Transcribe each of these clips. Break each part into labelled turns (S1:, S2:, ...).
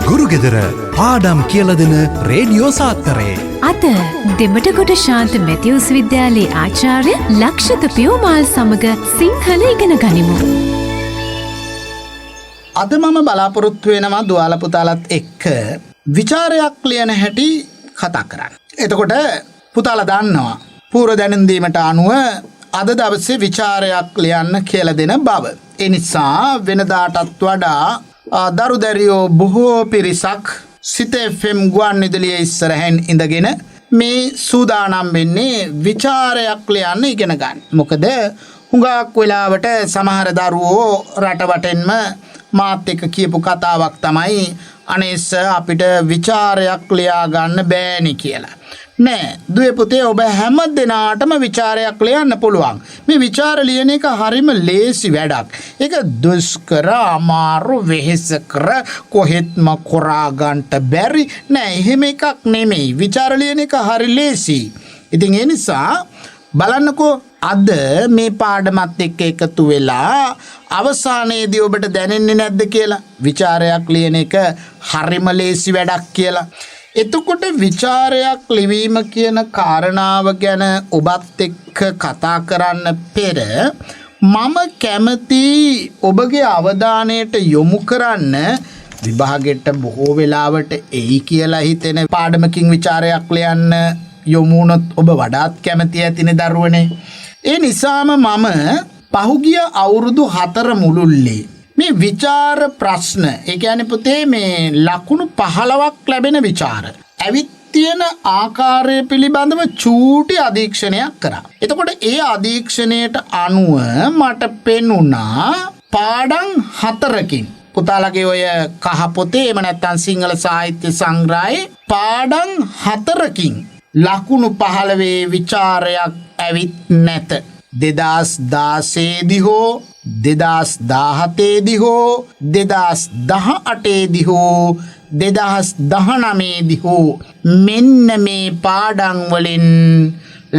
S1: ගුරුගෙදර පාඩම් කියල දෙන රේඩියෝ සාත්තරේ.
S2: අද දෙමටගොඩ ශාන්ත මැතිවුස් විද්‍යාලයේ ආචාර්ය ලක්ෂිත පියෝමාල් සමග සිංහල ඉගෙන ගනිමු.
S3: අද මම බලාපොරොත්තු වෙනවා දුවාල පුතාලත් එක්ක විචාරයක් ලියන හැටි කතා කරන්න. එතකොට පුතාලා දන්නවා පූර්ව දැනුම් දීමට අනුව අද දවසේ විචාරයක් ලියන්න කියලා දෙන බව. ඒ නිසා වෙනදාටත් වඩා දරුදැරියෝ බොහෝ පිරිසක් සිත FM ගුවන්විදුලියේ ඉස්සරහින් ඉඳගෙන මේ සූදානම් වෙන්නේ විචාරයක් ලියන්න ඉගෙන ගන්න. මොකද හුඟක් වෙලාවට සමහර දරුවෝ රටවටෙන්ම මාත් එක්ක කියපු කතාවක් තමයි අනේස අපිට විචාරයක් ලියා ගන්න බෑනි කියලා. නෑ දුවේ පුතේ ඔබ හැම දිනාටම විචාරයක් ලියන්න පුළුවන්. මේ විචාර ලියන එක හරිම ලේසි වැඩක්. ඒක දුෂ්කර අමාරු වෙහෙසකර කොහෙත්ම කරා ගන්නට බැරි නෑ එහෙම එකක් නෙමෙයි. විචාර ලියන එක හරි ලේසි. ඉතින් ඒ නිසා බලන්නකෝ අද මේ පාඩමත් එක්ක එකතු වෙලා අවසානයේදී ඔබට දැනෙන්නේ නැද්ද කියලා විචාරයක් ලියන එක හරිම ලේසි වැඩක් කියලා. එතකොට විචාරයක් ලිවීම කියන කාරණාව ගැන ඔබත් එක්ක කතා කරන්න පෙර මම කැමති ඔබගේ අවධානයට යොමු කරන්න විභාගෙට බොහෝ වෙලාවට එයි කියලා හිතෙන පාඩමකින් විචාරයක් ලියන්න යොමු වුණොත් ඔබ වඩාත් කැමති ඇතිනේ දරුවනේ. ඒ නිසාම මම පහුගිය අවුරුදු 4 මුළුල්ලේ මේ විචාර ප්‍රශ්න ඒ කියන්නේ පුතේ මේ ලකුණු 15ක් ලැබෙන විචාර ඇවිත් තියෙන ආකාරය පිළිබඳව චූටි අධීක්ෂණයක් කරා. එතකොට ඒ අධීක්ෂණයට අනුව මට පෙනුණා පාඩම් 4කින් පුතාලගේ ඔය කහ පොතේ එහෙම නැත්නම් සිංහල සාහිත්‍ය සංග්‍රහයේ පාඩම් 4කින් ලකුණු 15 විචාරයක් ඇවිත් නැත. 2016 දී හෝ 2017 දී හෝ 2018 දී හෝ 2019 දී හෝ මෙන්න මේ පාඩම් වලින්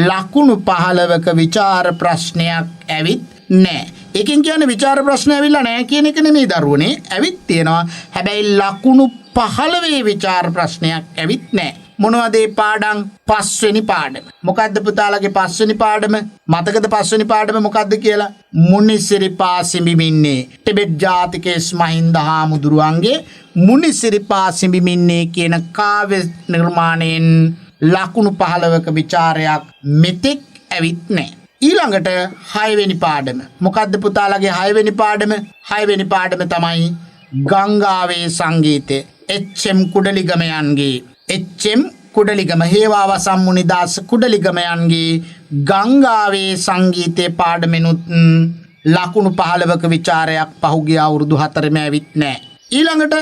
S3: ලකුණු 15ක විචාර ප්‍රශ්නයක් ඇවිත් නැහැ. ඒකෙන් කියන්නේ විචාර ප්‍රශ්න ඇවිල්ලා නැහැ කියන එක නෙමෙයි දරුවනේ. ඇවිත් තියෙනවා. හැබැයි ලකුණු 15 විචාර ප්‍රශ්නයක් ඇවිත් නැහැ. මොනවද ඒ පාඩම්? 5 වෙනි පාඩම. මොකද්ද පුතාලගේ 5 වෙනි පාඩම? මතකද 5 වෙනි පාඩම මොකද්ද කියලා? මුනිසිරිපා සිඹිමින්නේ. ටිබෙට් ජාතිකයේ මහින්ද හාමුදුරුවන්ගේ මුනිසිරිපා සිඹිමින්නේ කියන කාව්‍ය නිර්මාණයෙන් ලකුණු 15ක විචාරයක් මෙතෙක් ඇවිත් නැහැ. ඊළඟට 6 වෙනි පාඩම. මොකද්ද පුතාලගේ 6 වෙනි පාඩම? 6 වෙනි පාඩම තමයි ගංගාවේ සංගීතය. එච්.එම්. කුඩලිගමයන්ගේ එච්.එම්. කුඩලිගම හේවාව සම්මුනිදාස කුඩලිගමයන්ගේ ගංගාවේ සංගීතයේ පාඩමෙනුත් ලකුණු 15ක විචාරයක් පහුගිය අවුරුදු 4ෙම ඇවිත් නැහැ. ඊළඟට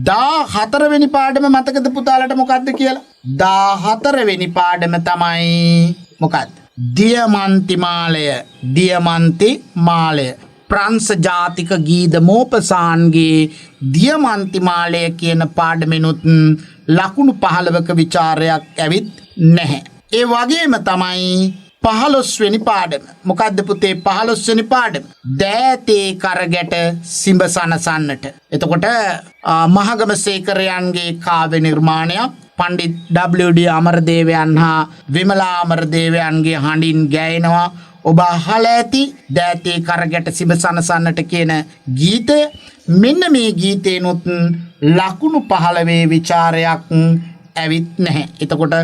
S3: 14 වෙනි පාඩම මතකද පුතාලට මොකද්ද කියලා? 14 වෙනි පාඩම තමයි මොකද්ද? දියමන්ති මාලය. දියමන්ති මාලය. ප්‍රංශ ජාතික ගීත මෝපසාන්ගේ දියමන්ති මාලය කියන පාඩමෙනුත් ලකුණු 15ක විචාරයක් ඇවිත් නැහැ. ඒ වගේම තමයි 15 වෙනි පාඩම. මොකද්ද පුතේ 15 වෙනි පාඩම? දෑතේ කරගැට සිඹ සනසන්නට. එතකොට මහගමසේකරයන්ගේ කාව්‍ය නිර්මාණයක් පණ්ඩිත් W.D. අමරදේවයන් හා විමලා අමරදේවයන්ගේ හඬින් ගැයෙනවා. ඔබ අහලා ඇති දෑතේ කරගැට සිඹ සනසන්නට කියන ගීතය. මෙන්න මේ ගීතේනොත් ලකුණු 15 විචාරයක් ඇවිත් නැහැ. එතකොට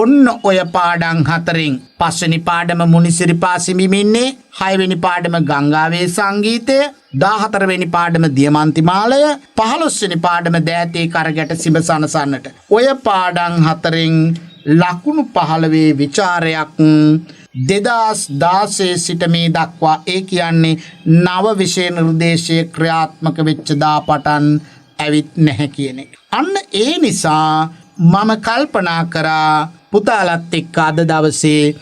S3: ඔන්න ඔය පාඩම් 4න් 5 වෙනි පාඩම මුනිසිරිපා සිඹිමින්නේ, 6 වෙනි පාඩම ගංගාවේ සංගීතය, 14 වෙනි පාඩම දියමන්ති මාලය, 15 වෙනි පාඩම දෑතේ කරගැට සිඹ සනසන්නට. ඔය පාඩම් 4න් ලකුණු 15 විචාරයක් 2016 සිට මේ දක්වා ඒ කියන්නේ නව විෂය නිර්දේශය ක්‍රියාත්මක වෙච්ච දා පටන් ඇවිත් නැහැ කියන එක. අන්න ඒ නිසා මම කල්පනා කරා පුතාලත් එක්ක අද දවසේ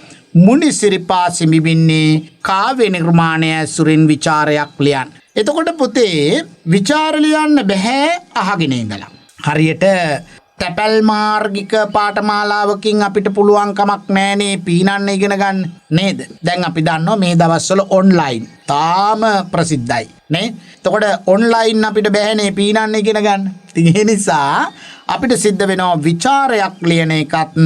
S3: මුනිසිරිපා සිඹිමින්නේ කාව්‍ය නිර්මාණය ඇසුරින් විචාරයක් ලියන්න. එතකොට පුතේ විචාර ලියන්න බෑ අහගෙන ඉඳලා. හරියට තැපැල් මාර්ගික පාඨමාලාවකින් අපිට පුළුවන්කමක් නෑනේ පීනන්න ඉගෙන ගන්න නේද? දැන් අපි දන්නවා මේ දවස්වල ඔන්ලයින් තාම ප්‍රසිද්ධයි නේ. එතකොට ඔන්ලයින් අපිට බෑනේ පීනන්න ඉගෙන ගන්න. ඉතින් ඒ නිසා අපිට සිද්ධ වෙනවා විචාරයක් ලියන එකත්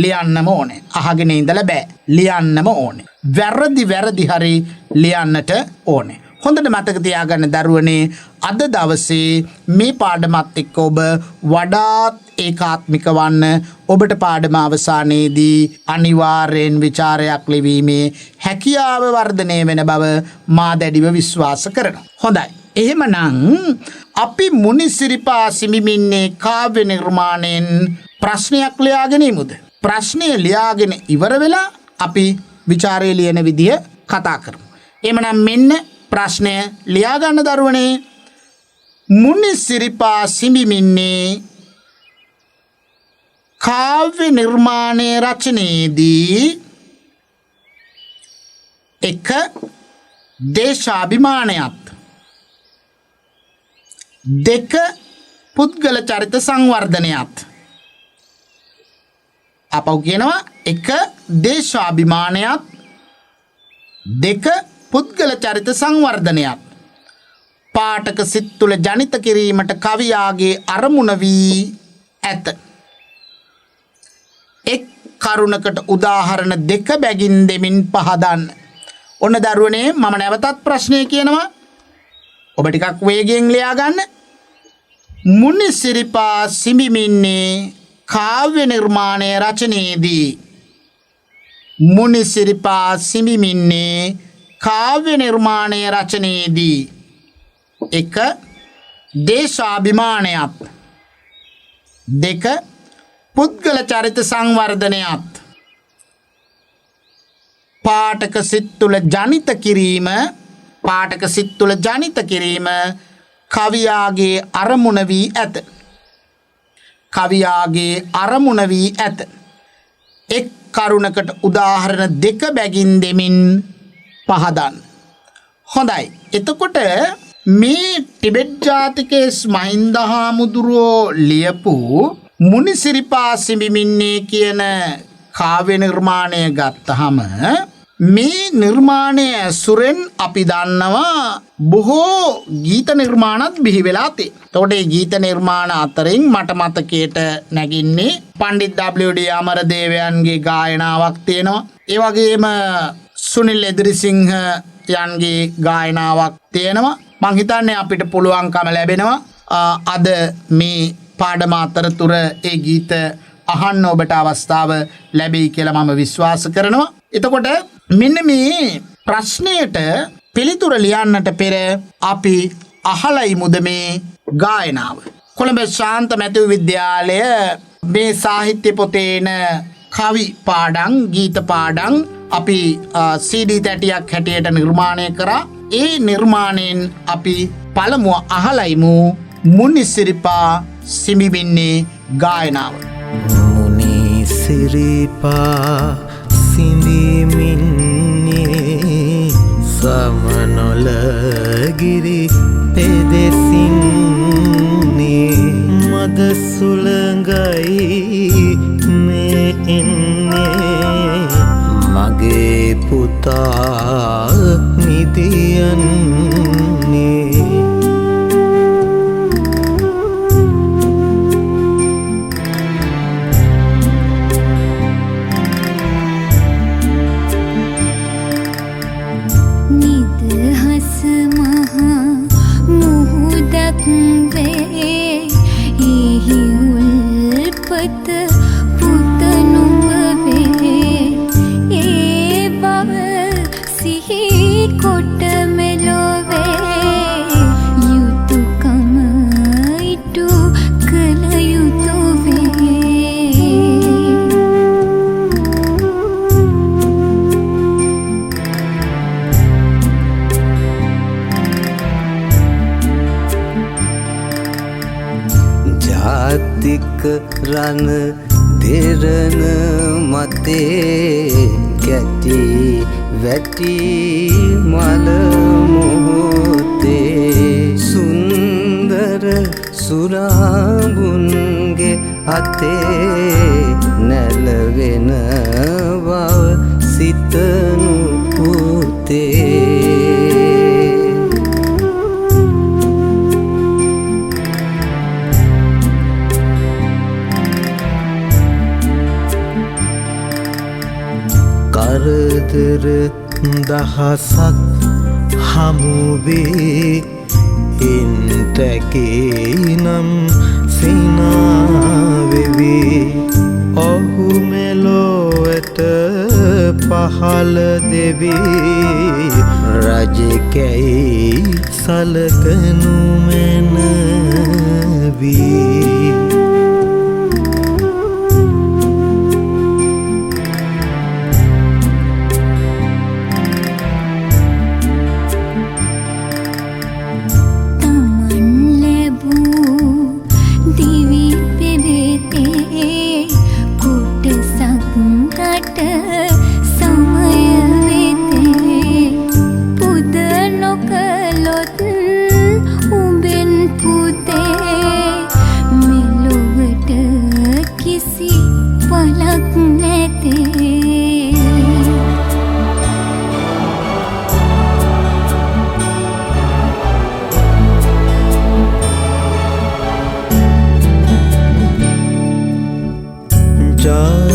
S3: ලියන්නම ඕනේ. අහගෙන ඉඳලා බෑ. ලියන්නම ඕනේ. වැරදි හරි ලියන්නට ඕනේ. හොඳට මතක තියාගන්න දරුවනේ අද දවසේ මේ පාඩමත් එක්ක ඔබ වඩාත් ඒකාත්මික වන්න ඔබට පාඩම අවසානයේදී අනිවාර්යෙන් විචාරයක් ලිවීමේ හැකියාව වර්ධනය වෙන බව මා දැඩිව විශ්වාස කරනවා. හොඳයි. එහෙමනම් අපි මුනිසිරිපා සිඹිමින්නේ කාව්‍ය නිර්මාණයෙන් ප්‍රශ්නයක් ලියාගෙන ඉමුද? ප්‍රශ්නය ලියාගෙන ඉවර වෙලා අපි විචාරය ලියන විදිය කතා කරමු. එහෙමනම් මෙන්න ප්‍රශ්නය ලියාගන්න දරුවනේ. මුනිසිරිපා සිඹිමින්නේ කාව්‍ය නිර්මාණය රචනයේදී 1. දේශාභිමානයත් 2. පුද්ගල චරිත සංවර්ධනයත්. අපව කියනවා 1. දේශාභිමානයත් 2. පුද්ගල චරිත සංවර්ධනයත්. පාඨක සිත් තුළ ජනිත කිරීමට කවියාගේ අරමුණ වී ඇත. එක් කරුණකට උදාහරණ 2 බැගින් දෙමින් පහදන්න. ඔන්න දරුවනේ මම නැවතත් ප්‍රශ්නය කියනවා. ඔබ ටිකක් වේගයෙන් ලියා ගන්න. මුනිසිරිපා සිඹිමින්නේ කාව්‍ය නිර්මාණය රචනයේදී මුනිසිරිපා සිඹිමින්නේ කාව්‍ය නිර්මාණය රචනයේදී 1. දේශාභිමානයත් 2. පුද්ගල චරිත සංවර්ධනයත්. පාඨක සිත් තුළ ජනිත කිරීම කවියාගේ අරමුණ වී ඇත. එක් කරුණකට උදාහරණ 2 බැගින් දෙමින් පහදන්න. හොඳයි. එතකොට මේ ටිබෙට් ජාතිකයේ මහින්ද හාමුදුරුවෝ ලියපු මුනිසිරිපා සිඹිමින්නේ කියන කාව්‍ය නිර්මාණය ගත්තහම මේ නිර්මාණය ඇසුරෙන් අපි දන්නවා බොහෝ ගීත නිර්මාණත් බිහි වෙලා තියෙනවා. එතකොට මේ ගීත නිර්මාණ අතරින් මට මතකයට නැගින්නේ පණ්ඩිත් W.D. අමරදේවයන්ගේ ගායනාවක් තියෙනවා. ඒ වගේම සුනිල් එදිරිසිංහ යන්ගේ ගායනාවක් තියෙනවා. මං හිතන්නේ අපිට පුළුවන්කම ලැබෙනවා අද මේ පාඩම අතරතුර ඒ ගීත අහන්න ඔබට අවස්ථාව ලැබෙයි කියලා මම විශ්වාස කරනවා. එතකොට මෙන්න මේ ප්‍රශ්නයට පිළිතුර ලියන්නට පෙර අපි අහලා ඉමුද මේ ගායනාව. කොළඹ ශාන්ත මැතිව් විද්‍යාලය මේ සාහිත්‍ය පොතේ එන කවි පාඩම් ගීත පාඩම් අපි CD තැටියක් හැටියට නිර්මාණය කරා. ඒ නිර්මාණයෙන් අපි පළමුව අහලා ඉමු මුනිසිරිපා සිඹිමින්නේ ගායනාව.
S4: මුනිසිරිපා සිඹිමින්නේ සමනොලගිරි පෙදෙසින්නේ මද සුළඟයි මේ එන්නේ මගේ පුතා නිදියන්නේ රන දෙරණ මතේ කැටි වැටි මල මොහොතේ සුන්දර සුරාඹුන්ගේ අතේ නැලවෙන බව සිතනු පුතේ කරදර දහසක් හමුවේ ඉන්ටකේ නම් සිනාවෙවී ඔහු මෙලොවට පහළ දෙවී රජකැයි සලකනු මැනවී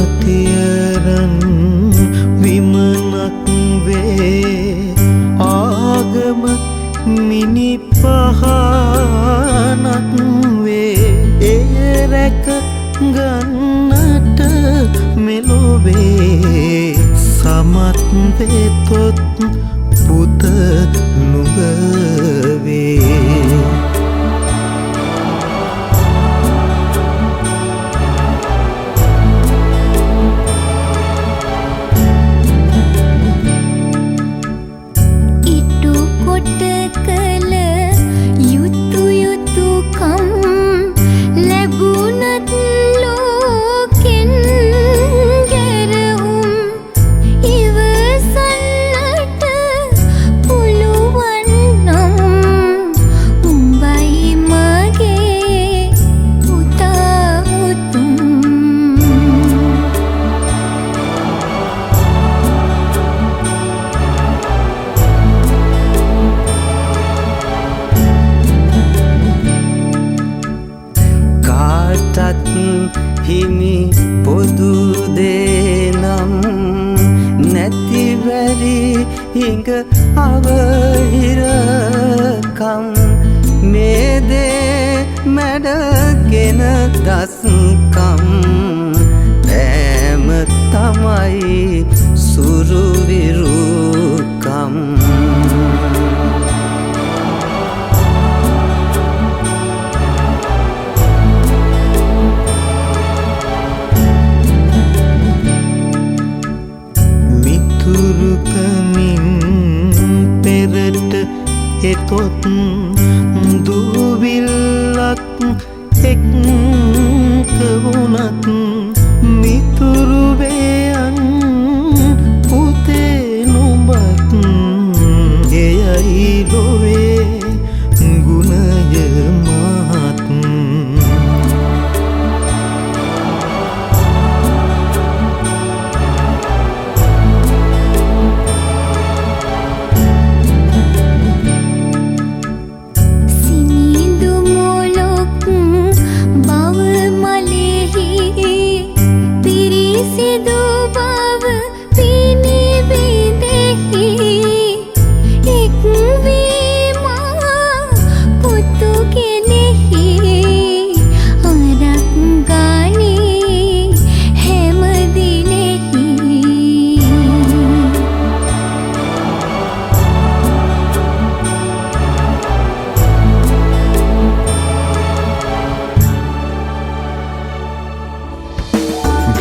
S4: ජාතියරන් විමනක් වේ ආගම මිනි පහනක් වේ එය රැක ගන්නට මෙලොවේ සමත් වෙතොත් පුත නුඹවේ හිමි පොදු දේනම් නැතිවැරි හිඟ අවහිරකම් මේ දේ මැඩගෙන දස්කම් පෑම තමයි සුරුවිරුකම් තුරුකමින් පෙරට එතොත් දුවිල්ලක් එක්ක වුණත් මිතුරුවයන් පුතේ නුඹත් එයයි ලොවේ ගුණය මහත්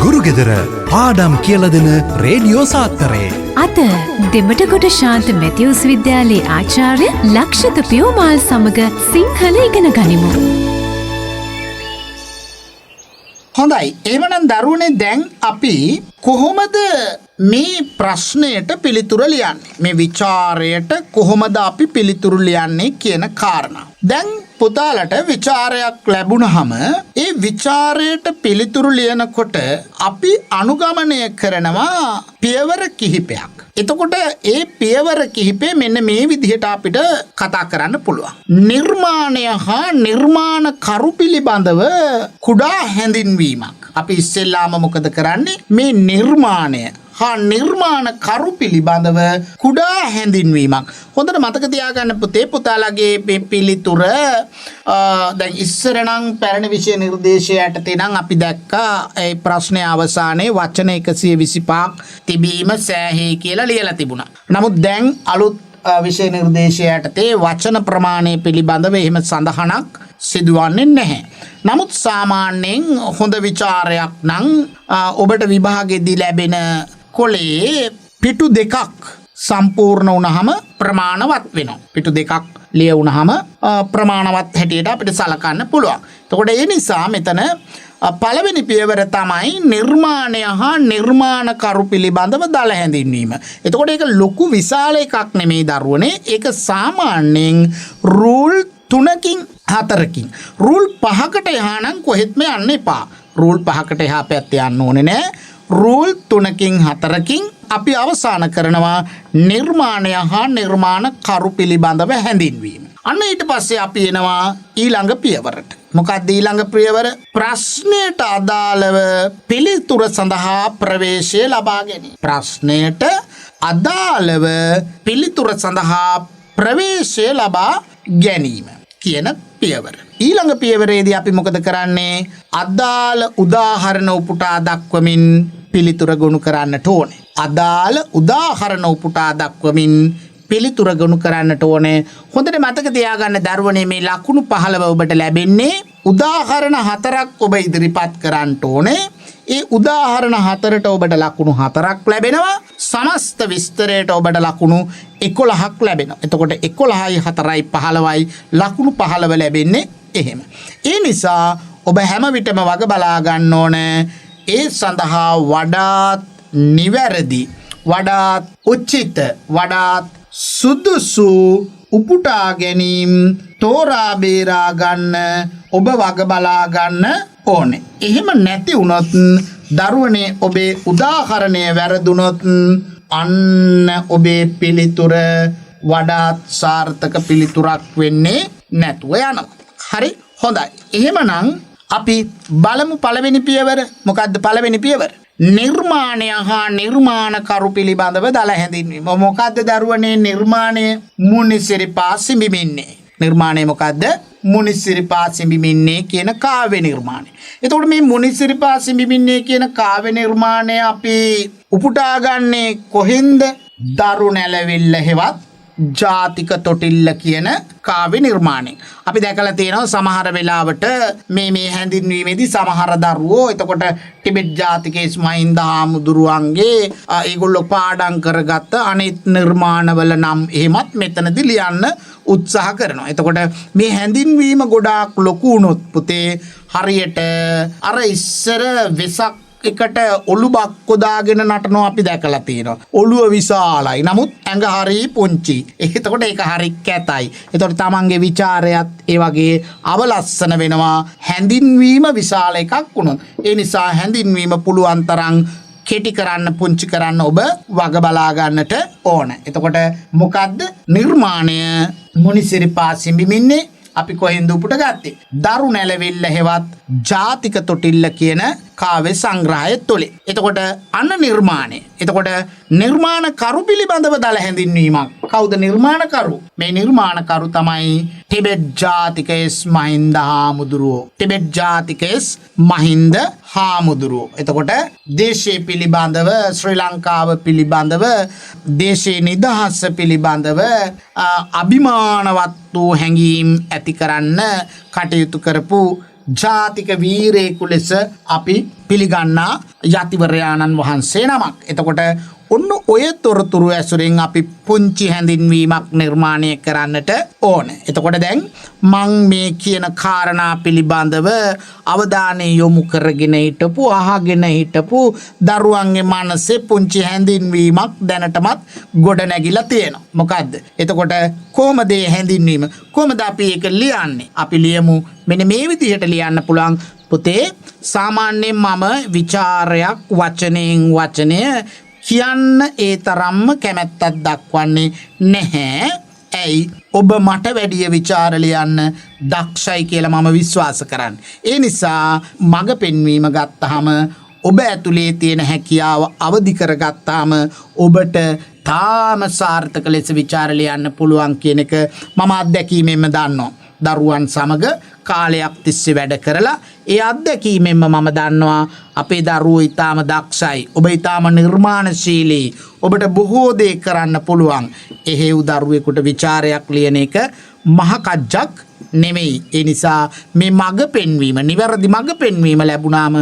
S1: ගුරුගෙදර පාඩම් කියල දෙන රේඩියෝ සාත්තරේ.
S2: අද දෙමටගොඩ ශාන්ත මැතිවුස් විද්‍යාලයේ ආචාර්ය ලක්ෂිත පියෝමාල් සමග සිංහල ඉගෙන ගනිමු.
S3: හොඳයි එවනම් දරුවනේ දැන් අපි කොහොමද මේ ප්‍රශ්නයට පිළිතුර ලියන්නේ මේ විචාරයට කොහොමද අපි පිළිතුරු ලියන්නේ කියන කාරණා. දැන් පුතාලට විචාරයක් ලැබුණහම ඒ විචාරයට පිළිතුරු ලියනකොට අපි අනුගමනය කරනවා පියවර කිහිපයක්. එතකොට ඒ පියවර කිහිපේ මෙන්න මේ විදිහට අපිට කතා කරන්න පුළුවන්. නිර්මාණය හා නිර්මාණ කරු පිළිබඳව කුඩා හැඳින්වීමක්. අපි ඉස්සෙල්ලාම මොකද කරන්නේ? මේ නිර්මාණය හා නිර්මාණ කරු පිළිබඳව කුඩා හැඳින්වීමක්. හොඳට මතක තියාගන්න පුතේ, පුතාලගේ මේ පිළිතුර දැන් ඉස්සර නම් පැරණි විෂය නිර්දේශය යටතේ නම් අපි දැක්කා ඒ ප්‍රශ්නයේ අවසානයේ වචන 125ක් තිබීම සෑහේ කියලා ලියලා තිබුණා. නමුත් දැන් අලුත් විෂය නිර්දේශය යටතේ වචන ප්‍රමාණය පිළිබඳව එහෙම සඳහනක් සිදුවන්නේ නැහැ. නමුත් සාමාන්‍යයෙන් හොඳ විචාරයක් නම් ඔබට විභාගෙදී ලැබෙන කොලේ පිටු දෙකක් සම්පූර්ණ වුණාම ප්‍රමාණවත් වෙනවා. පිටු දෙකක් ලියවුණාම ප්‍රමාණවත් හැටියට අපිට සලකන්න පුළුවන්. එතකොට ඒ නිසා මෙතන පළවෙනි පියවර තමයි නිර්මාණය හා නිර්මාණ කරු පිළිබඳව දල හැඳින්වීම. එතකොට ඒක ලොකු විශාල එකක් නෙමෙයි දරුවනේ. ඒක සාමාන්‍යයෙන් රූල් 3කින් 4කින් රූල් 5කට එහා නම් කොහෙත්ම යන්න එපා. රූල් 5කට එහා පැත්තේ යන්න ඕනේ නෑ. රූල් 3කින් 4කින් අපි අවසන් කරනවා නිර්මාණය හා නිර්මාණ කරු පිළිබඳව හැඳින්වීම. අන්න ඊට පස්සේ අපි එනවා ඊළඟ පියවරට. මොකක්ද ඊළඟ පියවර? ප්‍රශ්නයට අදාළව පිළිතුර සඳහා ප්‍රවේශය ලබා ගැනීම. ප්‍රශ්නයට අදාළව පිළිතුර සඳහා ප්‍රවේශය ලබා ගැනීම කියන පියවර. ඊළඟ පියවරේදී අපි මොකද කරන්නේ? අදාළ උදාහරණ උපුටා දක්වමින් පිළිතුර ගොනු කරන්නට ඕනේ. අදාළ උදාහරණ උපුටා දක්වමින් පිළිතුර ගොනු කරන්නට ඕනේ. හොඳට මතක තියාගන්න දරුවනේ, මේ ලකුණු 15 ඔබට ලැබෙන්නේ උදාහරණ 4ක් ඔබ ඉදිරිපත් කරන්න ඕනේ. ඒ උදාහරණ 4ට ඔබට ලකුණු 4ක් ලැබෙනවා. සමස්ත විස්තරයට ඔබට ලකුණු 11ක් ලැබෙනවා. එතකොට 11යි 4යි 15යි ලකුණු 15 ලැබෙන්නේ එහෙම. ඒ නිසා ඔබ හැම විටම වග බලා ගන්න ඕනේ. ඒ සඳහා වඩාත් නිවැරදි, වඩාත් උචිත, වඩාත් සුදුසු උපුටා ගැනීම තෝරා බේරා ගන්න ඔබ වග බලා ගන්න ඕනේ. එහෙම නැති වුණොත් දරුවනේ ඔබේ උදාහරණය වැරදුනොත් අන්න ඔබේ පිළිතුර වඩාත් සාර්ථක පිළිතුරක් වෙන්නේ නැතුව යනවා. හරි, හොඳයි. එහෙමනම් අපි බලමු පළවෙනි පියවර. මොකද්ද පළවෙනි පියවර? නිර්මාණය හා නිර්මාණ කරු පිළිබඳව දල හැඳින්වීම. මොකද්ද දරුවනේ නිර්මාණය? මුනිසිරිපා සිඹිමින්නේ. නිර්මාණය මොකද්ද? මුනිසිරිපා සිඹිමින්නේ කියන කාව්‍ය නිර්මාණය. එතකොට මේ මුනිසිරිපා සිඹිමින්නේ කියන කාව්‍ය නිර්මාණය අපි උපුටා ගන්නේ කොහෙන්ද? දරු නැලවිල්ල හෙවත් ජාතික තොටිල්ල කියන කාව්‍ය නිර්මාණය. අපි දැකලා තියෙනවා සමහර වෙලාවට මේ හැඳින්වීමේදී සමහර දරුවෝ එතකොට ටිබෙට් ජාතිකයේ මහින්ද හාමුදුරුවන්ගේ ඒගොල්ලෝ පාඩම් කරගත්ත අනිත් නිර්මාණවල නම් එහෙමත් මෙතනදී ලියන්න උත්සාහ කරනවා. එතකොට මේ හැඳින්වීම ගොඩාක් ලොකු වුණොත් පුතේ හරියට අර ඉස්සර වෙසක් එකට ඔළුවක් කොදාගෙන නටනවා අපි දැකලා තියෙනවා. ඔළුව විශාලයි. නමුත් ඇඟ හරි පුංචි. එතකොට ඒක හරි කැතයි. එතකොට තමන්ගේ ਵਿਚාරයත් ඒ වගේ අවලස්සන වෙනවා. හැඳින්වීම විශාල එකක් වුණොත්. ඒ නිසා හැඳින්වීම පුළුවන් තරම් කෙටි කරන්න, පුංචි කරන්න ඔබ වග බලා ගන්නට ඕන. එතකොට මොකද්ද නිර්මාණය? මුනිසිරිපා සිඹිමින්නේ අපි කොහෙන්ද උපුට ගත්තේ? දරු නැලවිල්ල හෙවත් ජාතික තොටිල්ල කියන කාව්‍ය සංග්‍රහය තුළ. එතකොට අන්න නිර්මාණය. එතකොට නිර්මාණ කරු පිළිබඳව දල හැඳින්වීමක්. කවුද නිර්මාණ කරු? මේ නිර්මාණ කරු තමයි ටිබෙට් ජාතිකයස් මහින්ද හාමුදුරුවෝ. ටිබෙට් ජාතිකයස් මහින්ද හාමුදුරුවෝ. එතකොට දේශය පිළිබඳව, ශ්‍රී ලංකාව පිළිබඳව, දේශයේ නිදහස පිළිබඳව අභිමානවත් වූ හැඟීම් ඇති කරන්න කටයුතු කරපු ජාතික වීරයෙකු ලෙස අපි පිළිගන්නා යතිවරයාණන් වහන්සේ නමක්. එතකොට ඔන්න ඔය තොරතුරු ඇසුරෙන් අපි පුංචි හැඳින්වීමක් නිර්මාණය කරන්නට ඕන. එතකොට දැන් මං මේ කියන කාරණා පිළිබඳව අවධානය යොමු කරගෙන හිටපු අහගෙන හිටපු දරුවන්ගේ මනසේ පුංචි හැඳින්වීමක් දැනටමත් ගොඩ නැගිලා තියෙනවා. මොකද්ද? එතකොට කොහොමද මේ හැඳින්වීම? කොහොමද අපි ඒක ලියන්නේ? අපි ලියමු මෙන්න මේ විදිහට ලියන්න පුළුවන්. පුතේ සාමාන්‍යයෙන් මම විචාරයක් වචනයෙන් වචනය කියන්න ඒ තරම්ම කැමැත්තක් දක්වන්නේ නැහැ. ඇයි? ඔබ මට වැඩිය විචාර ලියන්න දක්ෂයි කියලා මම විශ්වාස කරන්නේ. ඒ නිසා මග පෙන්වීම ගත්තාම ඔබ ඇතුලේ තියෙන හැකියාව අවදි කරගත්තාම ඔබට තාම සාර්ථක ලෙස විචාර ලියන්න පුළුවන් කියන එක මම අත්දැකීමෙන්ම දන්නවා. දරුවන් සමග කාලයක් තිස්සේ වැඩ කරලා ඒ අත්දැකීමෙන්ම මම දන්නවා අපේ දරුවෝ ඊටාම දක්ෂයි. ඔබ ඊටාම නිර්මාණශීලී. ඔබට බොහෝ දේ කරන්න පුළුවන්. එහෙව් දරුවෙකුට විචාරයක් ලියන එක මහ කජ්ජක් නෙමෙයි. ඒ නිසා මේ මග පෙන්වීම, නිවැරදි මග පෙන්වීම ලැබුණාම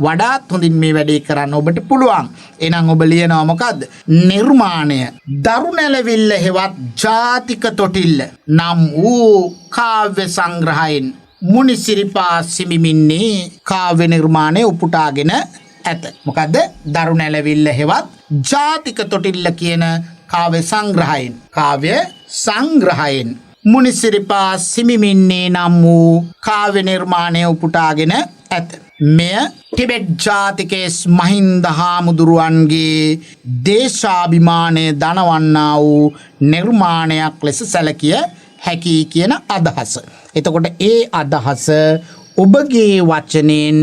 S3: වඩාත් හොඳින් මේ වැඩේ කරන්න ඔබට පුළුවන්. එහෙනම් ඔබ ලියනවා මොකද්ද? නිර්මාණය දරුණැලවිල්ල හෙවත් ජාතික තොටිල්ල නම් වූ කාව්‍ය සංග්‍රහයෙන් මුනිසිරිපා සිමිමින්නේ කාව්‍ය නිර්මාණය උපුටාගෙන ඇත. මොකද්ද? දරුණැලවිල්ල හෙවත් ජාතික තොටිල්ල කියන කාව්‍ය සංග්‍රහයෙන් මුනිසිරිපා සිමිමින්නේ නම් වූ කාව්‍ය නිර්මාණය උපුටාගෙන ඇත. මෙය ටිබෙට් ජාතිකේස් මහින්ද හාමුදුරුවන්ගේ දේශාභිමානය දනවන්නා වූ නිර්මාණයක් ලෙස සැලකිය හැකි කියන අදහස. එතකොට ඒ අදහස ඔබගේ වචනෙන්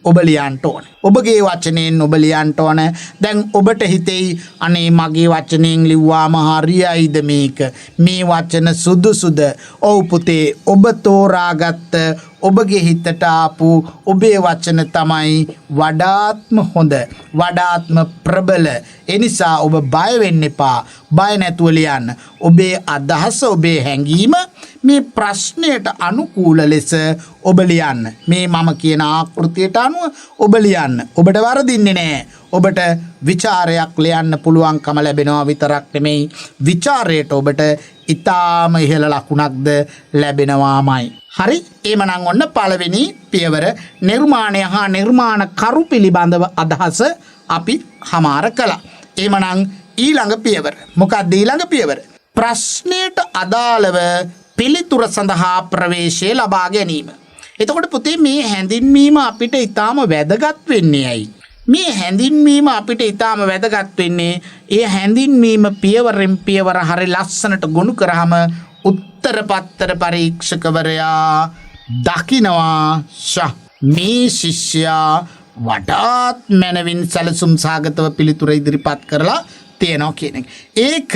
S3: ඔබ ලියන්න ඕන. ඔබගේ වචනෙන් ඔබ ලියන්න ඕන. දැන් ඔබට හිතෙයි අනේ මගේ වචනෙන් ලිව්වාම හරියයිද මේක? මේ වචන සුදුසුද? ඔව් පුතේ, ඔබ තෝරාගත්ත ඔබගේ හිතට ආපු ඔබේ වචන තමයි වඩාත්ම හොඳ, වඩාත්ම ප්‍රබල. ඒ නිසා ඔබ බය වෙන්න එපා. බය නැතුව ලියන්න. ඔබේ අදහස, ඔබේ හැඟීම මේ ප්‍රශ්නයට අනුකූල ලෙස ඔබ ලියන්න. මේ මම කියන ආකෘතියට අනුව ඔබ ලියන්න. ඔබට වරදින්නේ නැහැ. ඔබට විචාරයක් ලියන්න පුළුවන්කම ලැබෙනවා විතරක් නෙමෙයි, විචාරයට ඔබට ඊටාම ඉහළ ලකුණක්ද ලැබෙනවාමයි. හරි, එහෙමනම් ඔන්න පළවෙනි පියවර නිර්මාණය හා නිර්මාණ කරු පිළිබඳව අදහස අපි හමාර කළා. එහෙමනම් ඊළඟ පියවර මොකක්ද? ඊළඟ පියවර ප්‍රශ්නයට අදාළව පිළිතුර සඳහා ප්‍රවේශය ලබා ගැනීම. එතකොට පුතේ මේ හැඳින්වීම අපිට ඊටාම වැදගත් වෙන්නේ ඇයි? මේ හැඳින්වීම අපිට ඊටාම වැදගත් වෙන්නේ ඒ හැඳින්වීම පියවරෙන් පියවර හරි ලස්සනට ගොනු කරාම උත්තර පත්තර පරීක්ෂකවරයා දකිනවා මේ ශිෂ්‍යයා වඩාත් මනවින් සැලසුම් සාගතව පිළිතුර ඉදිරිපත් කරලා තියෙනවා කියන එක. ඒක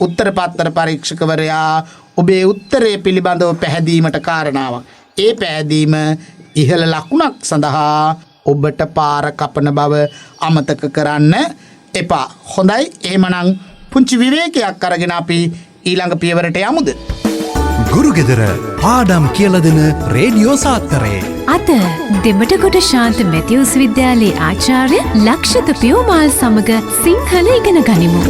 S3: උත්තර පත්තර පරීක්ෂකවරයා ඔබේ උත්තරය පිළිබඳව පැහැදීමට කාරණාවක්. ඒ පැහැදීම ඉහළ ලකුණක් සඳහා ඔබට පාර කපන බව අමතක කරන්න එපා. හොඳයි, එහෙමනම් පුංචි විවේකයක් අරගෙන අපි ඊළඟ පියවරට යමුද?
S1: ගුරුගෙදර පාඩම් කියලා දෙන රේඩියෝ සාත්තරේ.
S2: අද දෙමටගොඩ ශාන්ත මැතිවුස් විද්‍යාලයේ ආචාර්ය ලක්ෂිත පියෝමාල් සමග සිංහල ඉගෙන ගනිමු.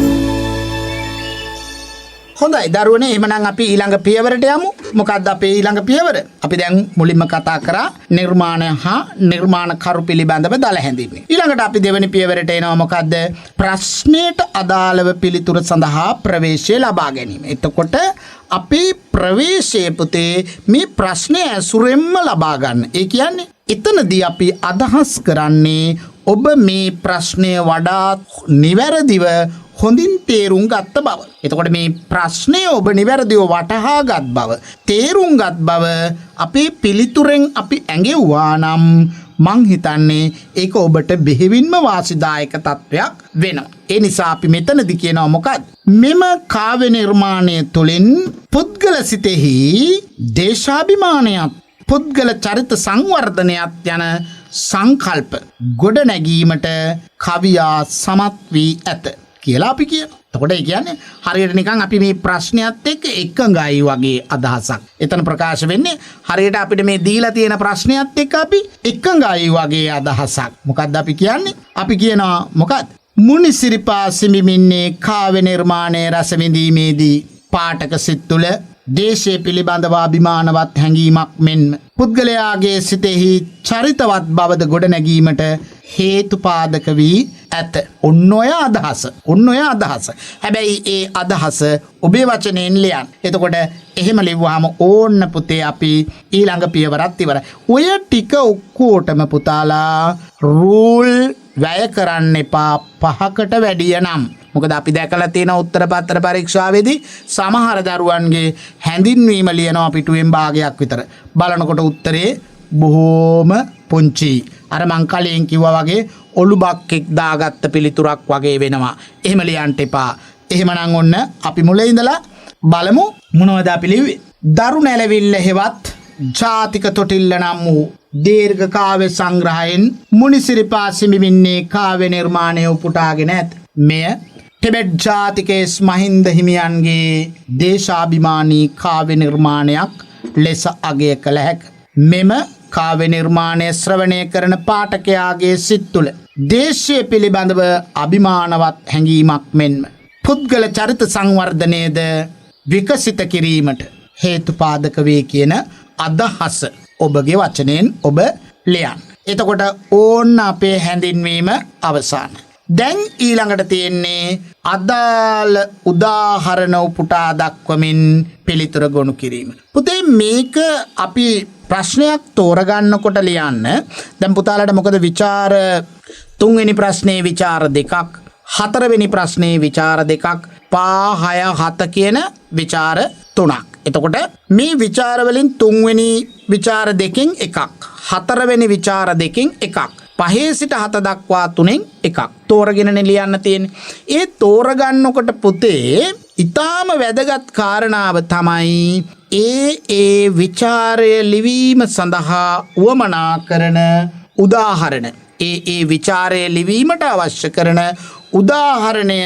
S3: හොඳයි දරුවනේ, එහෙමනම් අපි ඊළඟ පියවරට යමු. මොකක්ද අපේ ඊළඟ පියවර? අපි දැන් මුලින්ම කතා කරා නිර්මාණය හා නිර්මාණ කරු පිළිබඳව දල හැඳින්වීම. ඊළඟට අපි දෙවෙනි පියවරට එනවා. මොකද්ද? ප්‍රශ්නයට අදාළව පිළිතුර සඳහා ප්‍රවේශය ලබා ගැනීම. එතකොට අපේ ප්‍රවේශය පුතේ මේ ප්‍රශ්නය ඇසුරෙන්ම ලබා ගන්න. ඒ කියන්නේ එතනදී අපි අදහස් කරන්නේ ඔබ මේ ප්‍රශ්නය වඩා නිවැරදිව හොඳින් තේරුම් ගත්ත බව. එතකොට මේ ප්‍රශ්නය ඔබ නිවැරදිව වටහා ගත් බව, තේරුම් ගත් බව අපේ පිළිතුරෙන් අපි ඇඟෙව්වා නම් මං හිතන්නේ ඒක ඔබට බෙහෙවින්ම වාසිදායක තත්වයක් වෙනවා. ඒ නිසා අපි මෙතනදී කියනවා මොකක්ද? මෙම කාව්‍ය නිර්මාණය තුළින් පුද්ගල සිතෙහි දේශාභිමානයත් පුද්ගල චරිත සංවර්ධනයත් යන සංකල්ප ගොඩ නැගීමට කවියා සමත් වී ඇත කියලා අපි කියනවා. එතකොට ඒ කියන්නේ හරියට නිකන් අපි මේ ප්‍රශ්නයත් එක්ක එකඟයි වගේ අදහසක්. එතන ප්‍රකාශ වෙන්නේ හරියට අපිට මේ දීලා තියෙන ප්‍රශ්නයත් එක්ක අපි එකඟයි වගේ අදහසක්. මොකද්ද අපි කියන්නේ? අපි කියනවා මොකද්ද? මුනිසිරිපා සිඹිමින්නේ කාව්‍ය නිර්මාණය රස විඳීමේදී පාඨක සිත් තුළ දේශය පිළිබඳව අභිමානවත් හැඟීමක් මෙන්ම පුද්ගලයාගේ සිතෙහි චරිතවත් බවද ගොඩනැගීමට හේතුපාදක වී ඇත. ඔන්න ඔය අදහස. හැබැයි ඒ අදහස ඔබේ වචනයෙන් ලියන්න. එතකොට එහෙම ලිව්වහම ඕන්න පුතේ අපි ඊළඟ පියවරත් ඉවරයි. ඔය ටික ඔක්කොටම පුතාලා රූල් වැය කරන්න එපා 5කට වැඩිය නම්. මොකද අපි දැකලා තියෙන උත්තර පත්‍ර පරීක්ෂාවේදී සමහර දරුවන්ගේ හැඳින්වීම ලියනවා පිටුවෙන් භාගයක් විතර. බලනකොට උත්තරේ බොහෝම පුංචි. අර මං කලින් කිව්වා වගේ ඔලු බක්ෙක් දාගත්ත පිළිතුරක් වගේ වෙනවා. එහෙම ලියන්න එපා. එහෙමනම් ඔන්න අපි මුලින් ඉඳලා බලමු මොනවද අපි ලිව්වේ. දරු නැලවිල්ල හෙවත් ජාතික තොටිල්ල නම් වූ දීර්ඝ කාව්‍ය සංග්‍රහයෙන් මුනිසිරිපා සිඹිමින්නේ කාව්‍ය නිර්මාණය උපුටාගෙන ඇත. මෙය ටිබෙට් ජාතිකේස් මහින්ද හිමියන්ගේ දේශාභිමානී කාව්‍ය නිර්මාණයක් ලෙස අගය කළ හැක. මෙම කාව්‍ය නිර්මාණය ශ්‍රවණය කරන පාඨකයාගේ සිත් තුළ දේශය පිළිබඳව අභිමානවත් හැඟීමක් මෙන්ම පුද්ගල චරිත සංවර්ධනයේද විකසිත කිරීමට හේතුපාදක වේ කියන අදහස ඔබගේ වචනයෙන් ඔබ ලියන්න. එතකොට ඕන්න අපේ හැඳින්වීම අවසන්. දැන් ඊළඟට තියෙන්නේ අදාළ උදාහරණ උපුටා දක්වමින් පිළිතුර ගොනු කිරීම. පුතේ මේක අපි ප්‍රශ්නයක් තෝරගන්නකොට ලියන්න. දැන් පුතාලට මොකද විචාර 3 වෙනි ප්‍රශ්නේ විචාර 2ක්, 4 වෙනි ප්‍රශ්නේ විචාර 2ක්, 5 6 7 කියන විචාර 3ක්. එතකොට මේ විචාර වලින් 3 වෙනි විචාර 2කින් එකක්, 4 වෙනි විචාර 2කින් එකක්, 5 සිට 7 දක්වා 3න් එකක් තෝරගෙනනේ ලියන්න තියෙන්නේ. ඒ තෝරගන්නකොට පුතේ ඊටාම වැදගත් කාරණාව තමයි ඒ විචාරය ලිවීම සඳහා උවමනා කරන උදාහරණ. ඒ විචාරය ලිවීමට අවශ්‍ය කරන උදාහරණය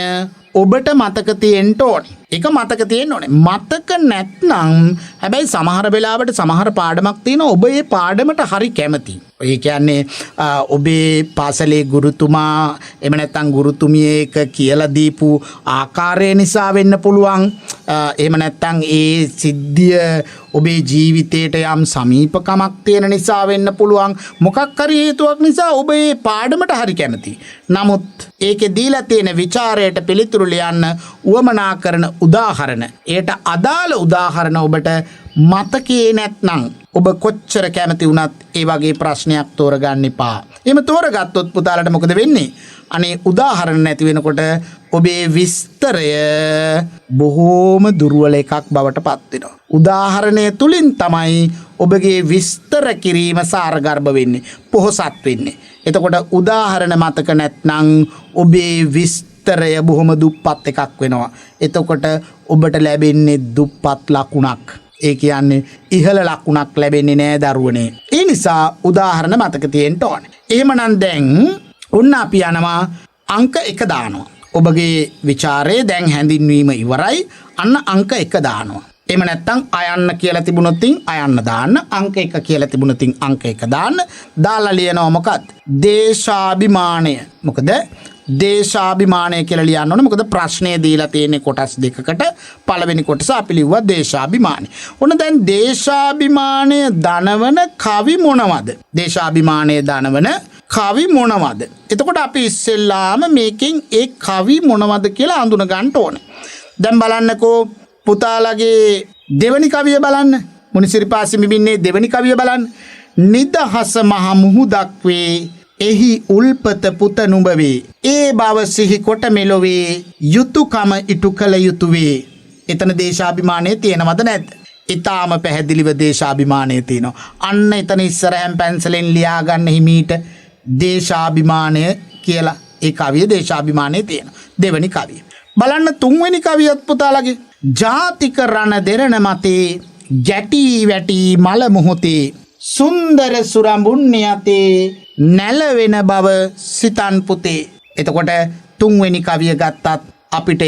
S3: ඔබට මතක තියෙන්න ඕනේ. ඒක මතක තියෙන්න ඕනේ. මතක නැත්නම් හැබැයි සමහර වෙලාවට සමහර පාඩමක් තියෙනවා ඔබ ඒ පාඩමට හරි කැමති. ඒ කියන්නේ ඔබේ පාසලේ ගුරුතුමා එහෙම නැත්නම් ගුරුතුමියක කියලා දීපු ආකාරය නිසා වෙන්න පුළුවන්. එහෙම නැත්නම් ඒ සිද්ධිය ඔබේ ජීවිතයට යම් සමීපකමක් තියෙන නිසා වෙන්න පුළුවන්. මොකක් හරි හේතුවක් නිසා ඔබ ඒ පාඩමට හරි කැමති. නමුත් ඒකේ දීලා තියෙන විචාරයට පිළිතුරු ලියන්න උවමනා කරන උදාහරණ, ඒට අදාළ උදාහරණ ඔබට මතකේ නැත්නම් ඔබ කොච්චර කැමති වුණත් ඒ වගේ ප්‍රශ්නයක් තෝරගන්න එපා. එහෙම තෝරගත්තොත් පුතාලට මොකද වෙන්නේ? අනේ උදාහරණ නැති වෙනකොට ඔබේ විස්තරය බොහෝම දුර්වල එකක් බවට පත් වෙනවා. උදාහරණය තුලින් තමයි ඔබගේ විස්තර කිරීම සාරගර්භ වෙන්නේ, පොහොසත් වෙන්නේ. එතකොට උදාහරණ මතක නැත්නම් ඔබේ විස්තරය බොහොම දුප්පත් එකක් වෙනවා. එතකොට ඔබට ලැබෙන්නේ දුප්පත් ලකුණක්. ඒ කියන්නේ ඉහළ ලකුණක් ලැබෙන්නේ නෑ දරුවනේ. ඒ නිසා උදාහරණ මතක තියෙන්න ඕනේ. එහෙමනම් දැන් ඔන්න අපි යනවා අංක 1 දානවා. ඔබගේ ਵਿਚාරයේ දැන් හැඳින්වීම ඉවරයි. අන්න අංක 1 දානවා. එහෙම නැත්නම් අයන්න කියලා තිබුණොත් අයන්න දාන්න, අංක 1 කියලා තිබුණොත් අංක 1 දාන්න. දාලා ලියනවා මොකක්ද? දේශාභිමානය. මොකද දේශාභිමානය කියලා ලියන්න ඕනේ. මොකද ප්‍රශ්නේ දීලා තියෙන්නේ කොටස් දෙකකට. පළවෙනි කොටස අපි ලිව්වා දේශාභිමානය. ඔන්න දැන් දේශාභිමානය දනවන කවි මොනවද? දේශාභිමානය දනවන කවි මොනවද? එතකොට අපි ඉස්සෙල්ලාම මේකෙන් ඒ කවි මොනවද කියලා අඳුන ගන්න ඕනේ. දැන් බලන්නකෝ පුතාලගේ දෙවනි කවිය බලන්න. මුනිසිරිපා සිඹිමින්නේ දෙවනි කවිය බලන්න. නිදහස මහ මුහුදක් වේ, එහි උල්පත පුත නුඹ වේ, ඒ බව සිහි කොට මෙලොවේ, යුතුයකම ඉටු කළ යුතු වේ. එතන දේශාභිමානය තියෙනවද නැද්ද? ඊටාම පැහැදිලිව දේශාභිමානය තියෙනවා. අන්න එතන ඉස්සරහෙන් පැන්සලෙන් ලියා ගන්න හිමීට දේශාභිමානය කියලා ඒ කවිය දේශාභිමානය තියෙනවා. දෙවනි කවිය බලන්න. තුන්වෙනි කවියත් පුතාලගේ ජාතික රණ දෙරණ මතේ, ගැටි වැටි මල මොහොතේ, සුන්දර සුරඹුන් යතේ, නැලවෙන බව සිතන් පුතේ. එතකොට තුන්වෙනි කවිය ගත්තත් අපිට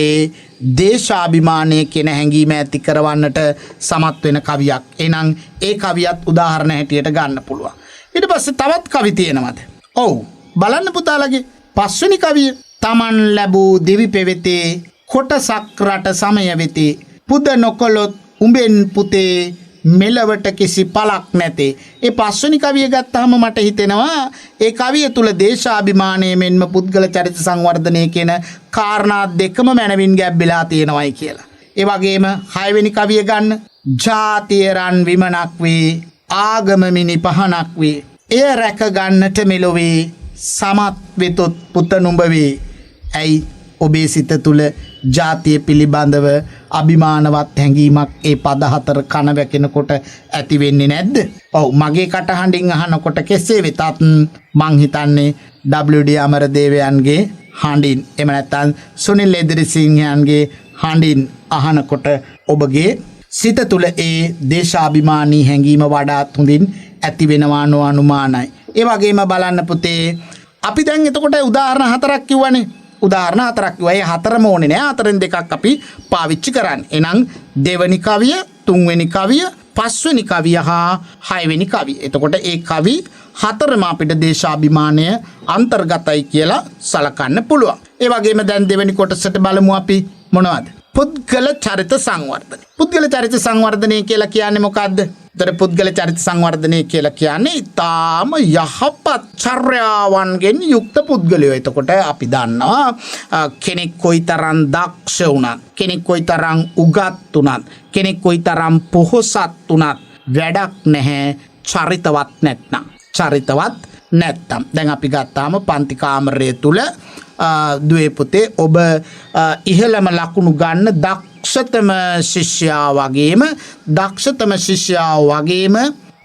S3: දේශාභිමානය කියන හැඟීම ඇති කරවන්නට සමත් වෙන කවියක්. එහෙනම් ඒ කවියත් උදාහරණ හැටියට ගන්න පුළුවන්. ඊට පස්සේ තවත් කවි තියෙනවද? ඔව් බලන්න පුතාලගේ පස්වෙනි කවිය. තමන් ලැබූ දිවි පෙවෙතේ කොටසක් රට සමය වෙති. පුද නොකොළොත් උඹෙන් පුතේ මෙලවට කිසි පලක් නැතේ. ඒ පස්වනි කවිය ගත්තාම මට හිතෙනවා ඒ කවිය තුල දේශාභිමානය මෙන්ම පුද්ගල චරිත සංවර්ධනය කියන කාරණා දෙකම මැනවින් ගැබ්බෙලා තියෙනවයි කියලා. ඒ වගේම 6 වෙනි කවිය ගන්න ජාතිය රන් විමනක් වේ ආගම මිනි පහනක් වේ. එය රැක ගන්නට මෙලොවේ සමත් වෙතොත් පුත නුඹ වේ. ඇයි ඔබේ සිත තුල ජාතිය පිළිබඳව අභිමානවත් හැඟීමක් ඒ පද හතර කන වැකෙනකොට ඇති වෙන්නේ නැද්ද? ඔව් මගේ කටහඬින් අහනකොට කෙසේ වෙතත් මං හිතන්නේ WD අමරදේවයන්ගේ හඬින් එහෙම නැත්නම් සුනිල් එදිරිසිංහයන්ගේ හඬින් අහනකොට ඔබගේ සිත තුල ඒ දේශාභිමානී හැඟීම වඩාත් හොඳින් ඇති වෙනවා නොඅනුමානයි. ඒ වගේම බලන්න පුතේ අපි දැන් එතකොට උදාහරණ හතරක් කිව්වනේ. උදාහරණ හතරක් කිව්වා. ඒ හතරම ඕනේ නෑ. හතරෙන් දෙකක් අපි පාවිච්චි කරන්නේ. එහෙනම් දෙවෙනි කවිය, තුන්වෙනි කවිය, පස්වෙනි කවිය හා හයවෙනි කවිය. එතකොට ඒ කවි හතරම අපිට දේශාභිමානය අන්තර්ගතයි කියලා සලකන්න පුළුවන්. ඒ වගේම දැන් දෙවෙනි කොටසට බලමු අපි මොනවද? පුද්ගල චරිත සංවර්ධනය. පුද්ගල චරිත සංවර්ධනය කියලා කියන්නේ මොකද්ද? ඒතර පුද්ගල චරිත සංවර්ධනය කියලා කියන්නේ ඊටාම යහපත් චර්යාවන්ගෙන් යුක්ත පුද්ගලයෝ. එතකොට අපි දන්නවා කෙනෙක් කොයිතරම් දක්ෂ වුණත්, කෙනෙක් කොයිතරම් උගත් වුණත්, කෙනෙක් කොයිතරම් පොහොසත් වුණත් වැඩක් නැහැ චරිතවත් නැත්නම්. චරිතවත් නැත්තම්. දැන් අපි ගත්තාම පන්ති කාමරය තුල දුවේ පුතේ ඔබ ඉහළම ලකුණු ගන්න දක්ෂතම ශිෂ්‍යයා වගේම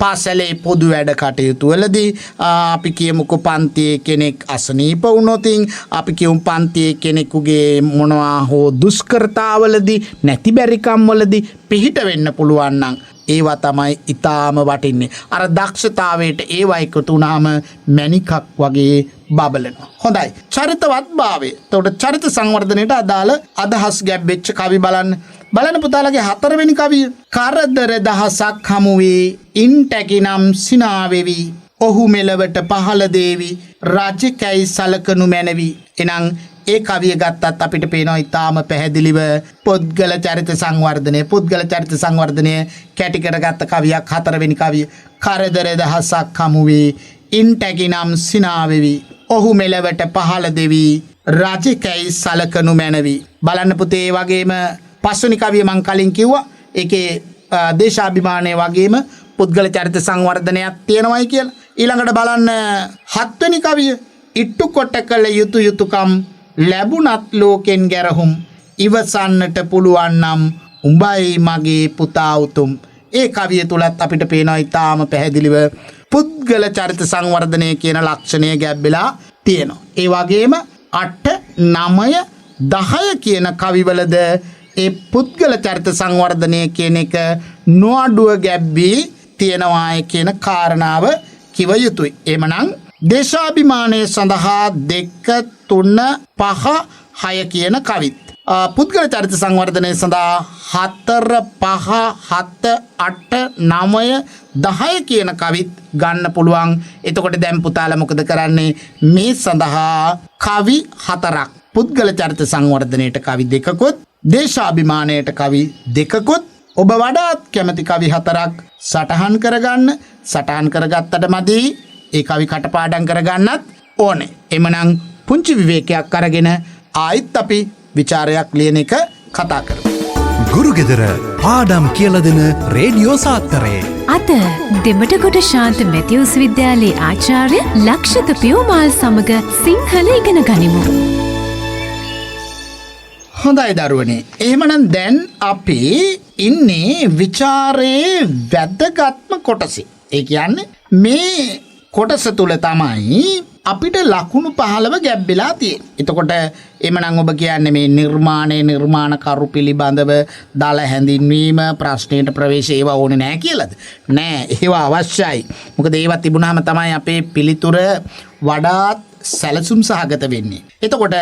S3: පාසලේ පොදු වැඩ කටයුතු වලදී අපි කියමුකෝ පන්තියේ කෙනෙක් අසනීප වුණොත් අපි කියමු පන්තියේ කෙනෙකුගේ මොනවා හෝ දුෂ්කරතාවලදී නැති බැරිකම් වලදී පිහිට වෙන්න පුළුවන් නම් ඒවා තමයි ඊටාම වටින්නේ. අර දක්ෂතාවයට ඒවා එකතු වුණාම මණිකක් වගේ බබලනවා. හොඳයි. චරිතවත් භාවය. එතකොට චරිත සංවර්ධනයට අදාළ අදහස් ගැබ්වෙච්ච කවි බලන්න. බලන්න පුතාලගේ 4 වෙනි කවිය. කරදර දහසක් හමු වේ ඉන්ටැකිනම් සිනාවෙවි. ඔහු මෙලවට පහළ දේවි. රජකැයි සලකනු මැනවි. එනං ඒ කවිය ගත්තත් අපිට පේනවා ඊටාම පැහැදිලිව පුද්ගල චරිත සංවර්ධනය කැටි කරගත්ත කවියක් 4 වෙනි කවිය. කරදර දහසක් හමු වේ ඉන්ටැකිනම් සිනාවෙවි. ඔහු මෙලවට පහළ දෙවි. රජකැයි සලකනු මැනවි. බලන්න පුතේ ඒ වගේම 5 වෙනි කවිය මං කලින් කිව්වා. ඒකේ දේශාභිමානය වගේම පුද්ගල චරිත සංවර්ධනයක් තියෙනවයි කියලා. ඊළඟට බලන්න 7 වෙනි කවිය. ඉට්ටු කොට කළ යුතු යුතුයකම් ලැබුණත් ලෝකෙන් ගැරහුම් ඉවසන්නට පුළුවන් නම් උඹයි මගේ පුතා උතුම්. ඒ කවිය තුලත් අපිට පේනවා ඊටාම පැහැදිලිව පුද්ගල චරිත සංවර්ධනය කියන ලක්ෂණය ගැබ්බෙලා තියෙනවා. ඒ වගේම 8, 9, 10 කියන කවිවලද ඒ පුද්ගල චරිත සංවර්ධනය කියන එක නොඅඩුව ගැබ්වී තියෙනවා කියන කාරණාව කිව යුතුයි. එමනම් දේශාභිමානය සඳහා 2, 3, 5, 6 කියන කවිත් පුද්ගල චරිත සංවර්ධනය සඳහා 4, 5, 7, 8, 9, 10 කියන කවිත් ගන්න පුළුවන්. එතකොට දැන් පුතාලා මොකද කරන්නේ? මේ සඳහා කවි 4ක් පුද්ගල චරිත සංවර්ධනයට කවි 2කුත් දේශාභිමානයට කවි 2කුත් ඔබ වඩාත් කැමති කවි 4ක් සටහන් කරගන්න. සටහන් කරගත්තට මදි ඒ කවි කටපාඩම් කරගන්නත් ඕනේ. එමනම් පුංචි විවේකයක් අරගෙන ආයිත් අපි විචාරයක් ලියන එක කතා කරමු.
S1: ගුරුගෙදර පාඩම් කියලා දෙන රේඩියෝ සාත්තරේ.
S2: අද දෙමටගොඩ ශාන්ත මැතිවුස් විද්‍යාලයේ ආචාර්ය ලක්ෂිත පියෝමාල් සමග සිංහල ඉගෙන ගනිමු.
S3: හොඳයි දරුවනේ. එහෙමනම් දැන් අපි ඉන්නේ විචාරයේ වැදගත්ම කොටසේ. ඒ කියන්නේ මේ කොටස තුල තමයි අපිට ලකුණු 15 ගැබ්බෙලා තියෙන්නේ. එතකොට එමනම් ඔබ කියන්නේ මේ නිර්මාණකරු පිළිබඳව දාල හැඳින්වීම ප්‍රශ්නයට ප්‍රවේශ ඒවා ඕනේ නැහැ කියලාද? නෑ, ඒවා අවශ්‍යයි. මොකද ඒවා තිබුණාම තමයි අපේ පිළිතුර වඩාත් සැලසුම් සහගත වෙන්නේ. එතකොට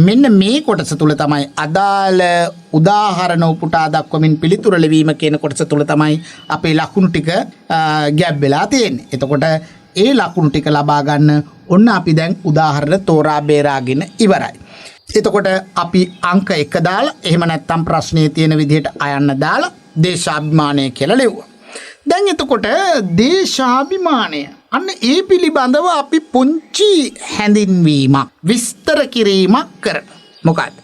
S3: මෙන්න මේ කොටස තුල තමයි අදාළ උදාහරණ උපුටා දක්වමින් පිළිතුර ලිවීම කියන කොටස තුල තමයි අපේ ලකුණු ටික ගැබ්බෙලා තියෙන්නේ. එතකොට ඒ ලකුණු ටික ලබා ගන්න ඔන්න අපි දැන් උදාහරණ තෝරා බේරාගෙන ඉවරයි. එතකොට අපි අංක 1 දාලා එහෙම නැත්නම් ප්‍රශ්නයේ තියෙන විදිහට අයන්න දාලා දේශාභිමානය කියලා ලිව්වා. දැන් එතකොට දේශාභිමානය අන්න ඒ පිළිබඳව අපි පුංචි හැඳින්වීමක් විස්තර කිරීමක් කරන. මොකක්ද